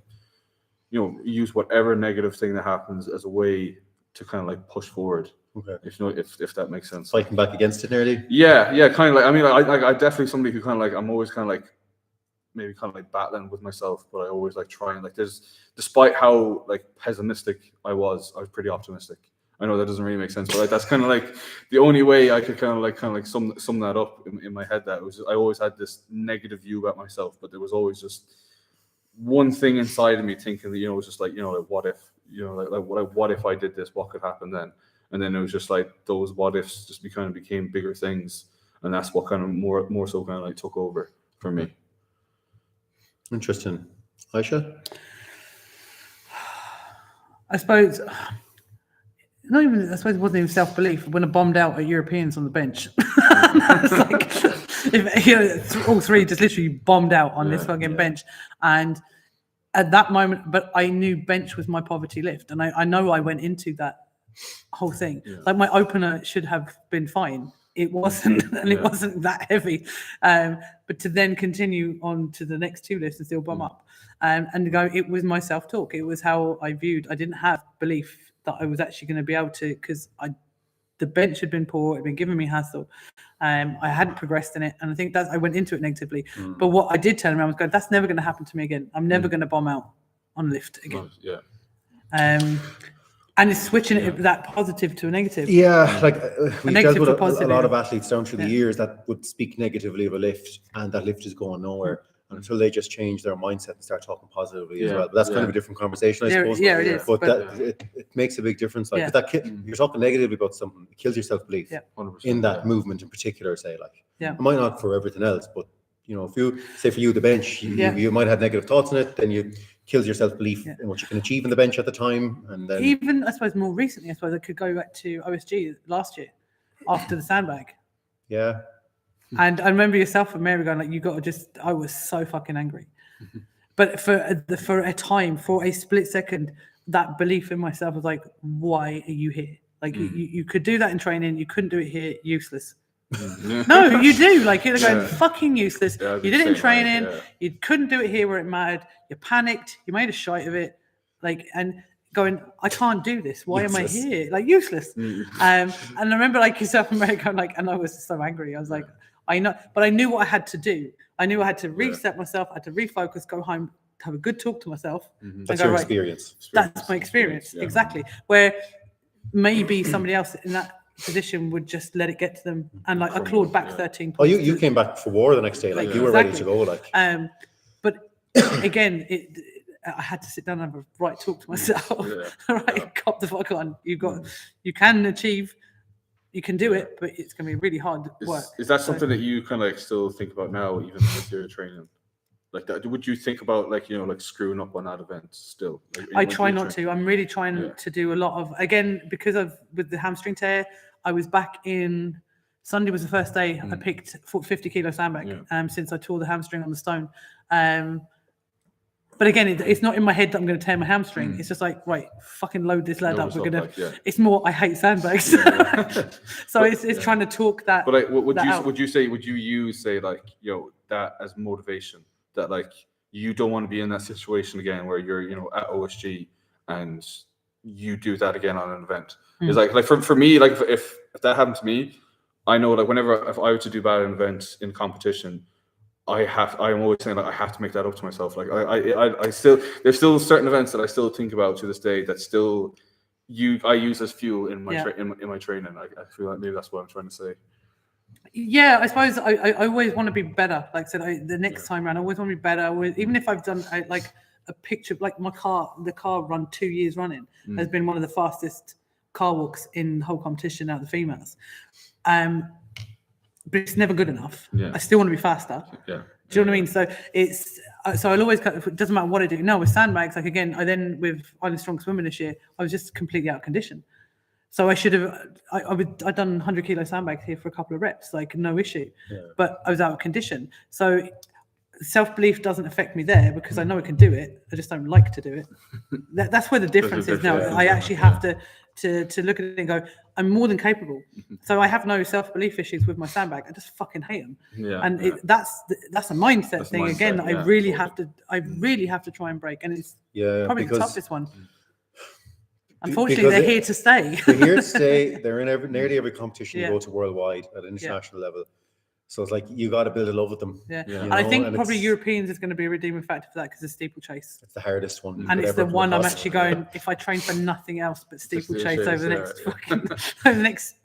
C: use whatever negative thing that happens as a way to kind of like push forward.
A: Okay.
C: If that makes sense.
A: Fighting back against it nearly.
C: Yeah, kind of like. I mean, I definitely somebody who kind of like. I'm always kind of like, maybe kind of like battling with myself, but I always like try and like. Despite how like pessimistic I was pretty optimistic. I know that doesn't really make sense, but like that's kind of like the only way I could kind of like sum that up in my head. That was I always had this negative view about myself, but there was always just one thing inside of me thinking that it was just like like what if what if I did this? What could happen then? And then it was just like those what ifs just became bigger things, and that's what kind of more so kind of like took over for me.
A: Interesting. Ayshea?
B: I suppose it wasn't even self-belief when I bombed out at Europeans on the bench. It's like, all three just literally bombed out on this fucking bench. And at that moment, but I knew bench was my poverty lift. And I know I went into that whole thing. Yeah. Like my opener should have been fine. it wasn't, and it wasn't that heavy. But to then continue on to the next 2 lifts and still bum up, and go, it was my self-talk. It was how I viewed. I didn't have belief that I was actually going to be able to, because the bench had been poor, it had been giving me hassle. I hadn't progressed in it, and I think I went into it negatively. But what I did turn around was going, that's never going to happen to me again. I'm never going to bomb out on lift again. And it's switching it that positive to a negative.
A: Yeah, like we've dealt with a lot of
B: yeah.
A: athletes down through the years that would speak negatively of a lift, and that lift is going nowhere until they just change their mindset and start talking positively as well. But that's kind of a different conversation, I suppose.
B: Yeah, it is.
A: But it makes a big difference. Like, 'cause that you're talking negatively about something, it kills your self-belief in that movement in particular, say, like. It might not for everything else, but you know, if you say for you the bench, you might have negative thoughts on it, then you kills your self-belief in what you can achieve in the bench at the time. And then
B: even, I suppose, more recently, I suppose I could go back to OSG last year after the sandbag.
A: Yeah.
B: And I remember yourself and Mary going, like, you got to just, I was so fucking angry. But for a time, for a split second, that belief in myself was like, why are you here? Like, you could do that in training, you couldn't do it here, useless. No, you do. Like, you're going, fucking useless. You did it in training. You couldn't do it here where it mattered. You panicked. You made a shite of it. Like, and going, I can't do this. Why am I here? Like, useless. And I remember, like, yourself and Mary going, like, and I was so angry. I was like, I know, but I knew what I had to do. I knew I had to reset myself. I had to refocus, go home, have a good talk to myself.
A: That's your experience.
B: That's my experience. Exactly. Where maybe somebody else in that position would just let it get to them, and like I clawed back 13 points.
A: Oh, you came back for war the next day, like you were ready to go, like.
B: But again, I had to sit down and have a right talk to myself. Right, cop the fuck on. You can achieve, you can do it, but it's going to be really hard work.
C: Is that something that you kind of like still think about now, even with your training? Like that, would you think about, like, you know, like screwing up on that event still? Like,
B: I try not to. I'm really trying to do a lot of, again, because of with the hamstring tear, I was back in, Sunday was the first day I picked 50 kilo sandbag since I tore the hamstring on the stone. But again, it's not in my head that I'm going to tear my hamstring. It's just like, right, fucking load this lad up. We're going to, it's more, I hate sandbags. So it's trying to talk that.
C: But like, would you use, say, like, you know, that as motivation? That, like, you don't want to be in that situation again where you're, you know, at OSG and you do that again on an event. It's like for me, like if that happened to me, I know, like, whenever if I were to do bad at an event in competition, I'm always saying, like, I have to make that up to myself. Like I still, there's still certain events that I still think about to this day that still I use as fuel in my in my training. I feel like maybe that's what I'm trying to say.
B: Yeah, I suppose I always want to be better. Like I said, the next time around, I always want to be better. Even if I've done like a picture, like the car run 2 years running has been one of the fastest car walks in the whole competition out of the females. But it's never good enough. I still want to be faster. Do you know what I mean? So I'll always, it doesn't matter what I do. No, with sandbags, like, again, with Ireland Strongest Women this year, I was just completely out of condition. So I should have, I'd done 100 kilo sandbags here for a couple of reps, like, no issue. But I was out of condition. So self-belief doesn't affect me there because I know I can do it. I just don't like to do it. That's where the difference is now. I actually have to look at it and go, I'm more than capable. So I have no self-belief issues with my sandbag. I just fucking hate them. That's a mindset thing again that I really have to try and break. And it's probably the toughest one. Unfortunately, they're here to stay.
A: They're here to stay. They're in nearly every competition you go to worldwide at an international level. So it's like, you got to build a love with them.
B: And I think probably Europeans is going to be a reading factor for that because it's steeplechase.
A: It's the hardest one.
B: And it's the one I'm actually going, if I train for nothing else but steeplechase over the next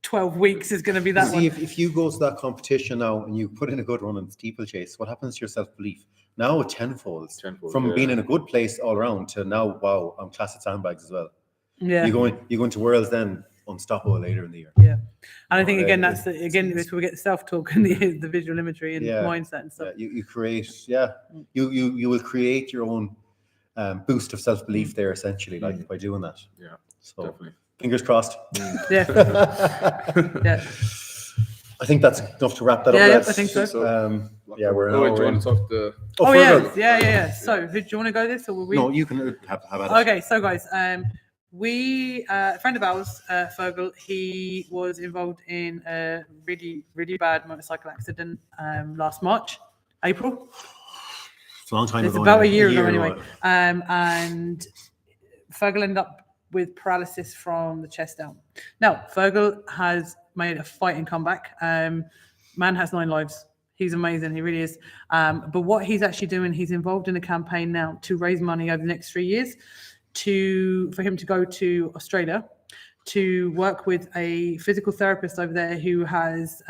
B: 12 weeks is going to be that one.
A: If you go to that competition now and you put in a good run in steeplechase, what happens to your self-belief? Now it tenfold from being in a good place all around to now, wow, I'm class at sandbags as well. You go into Worlds then unstoppable later in the year.
B: And I think again that's this we get the self-talk and the visual imagery and mindset and stuff.
A: You create you will create your own boost of self-belief there essentially, like by doing that. So definitely. Fingers crossed. I think that's enough to wrap that up.
B: I think so.
A: We're
C: do you want to talk the?
B: So, who do you want to go this or will we?
A: No, you can have at it.
B: Okay, so guys, A friend of ours, Fergal, he was involved in a really, really bad motorcycle accident last April.
A: It's a long time
B: It's
A: ago.
B: about
A: now.
B: a year ago anyway.
A: ago.
B: And Fergal ended up with paralysis from the chest down. Now, Fergal has made a fighting comeback. Man has 9 lives. He's amazing. He really is. But what he's actually doing, he's involved in a campaign now to raise money over the next 3 years for him to go to Australia to work with a physical therapist over there who has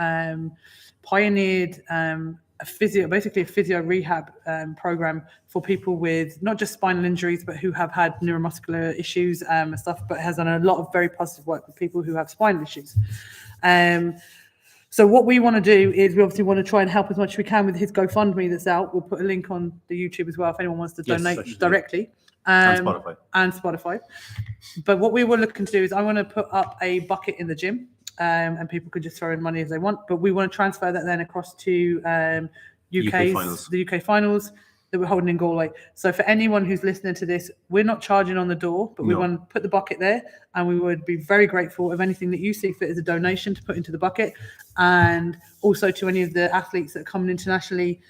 B: pioneered a physio rehab program for people with not just spinal injuries, but who have had neuromuscular issues and stuff, but has done a lot of very positive work with people who have spinal issues. So what we want to do is we obviously want to try and help as much as we can with his GoFundMe that's out. We'll put a link on the YouTube as well if anyone wants to donate directly.
A: And
B: Spotify. But what we were looking to do is I want to put up a bucket in the gym, and people could just throw in money as they want. But we want to transfer that then across to the UK finals that we're holding in Galway. So for anyone who's listening to this, we're not charging on the door, but we want to put the bucket there, and we would be very grateful of anything that you see fit as a donation to put into the bucket, and also to any of the athletes that are coming internationally.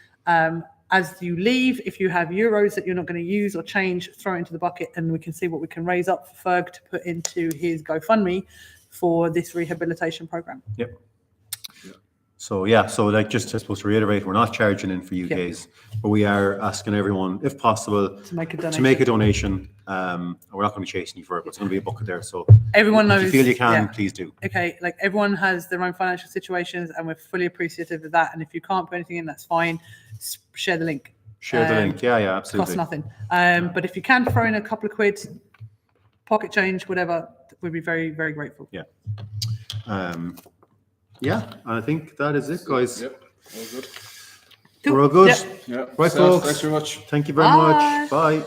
B: As you leave, if you have euros that you're not going to use or change, throw it into the bucket, and we can see what we can raise up for Ferg to put into his GoFundMe for this rehabilitation program.
A: Yep. So like just I suppose to reiterate, we're not charging in for UKs, but we are asking everyone, if possible, to make a donation. We're not going to be chasing you for it, but it's going to be a bucket there. So
B: everyone knows.
A: If you feel you can, please do.
B: Okay, like everyone has their own financial situations, and we're fully appreciative of that. And if you can't put anything in, that's fine. Share the link.
A: Share the link. Yeah, absolutely.
B: Costs nothing. But if you can throw in a couple of quid, pocket change, whatever, we'd be very, very grateful.
A: Yeah. And I think that is it, guys.
C: Yep, all good.
A: We're all good.
B: Yep.
C: Yeah.
A: Right,
C: So,
A: folks.
C: thanks very much.
A: Thank you very much. Bye.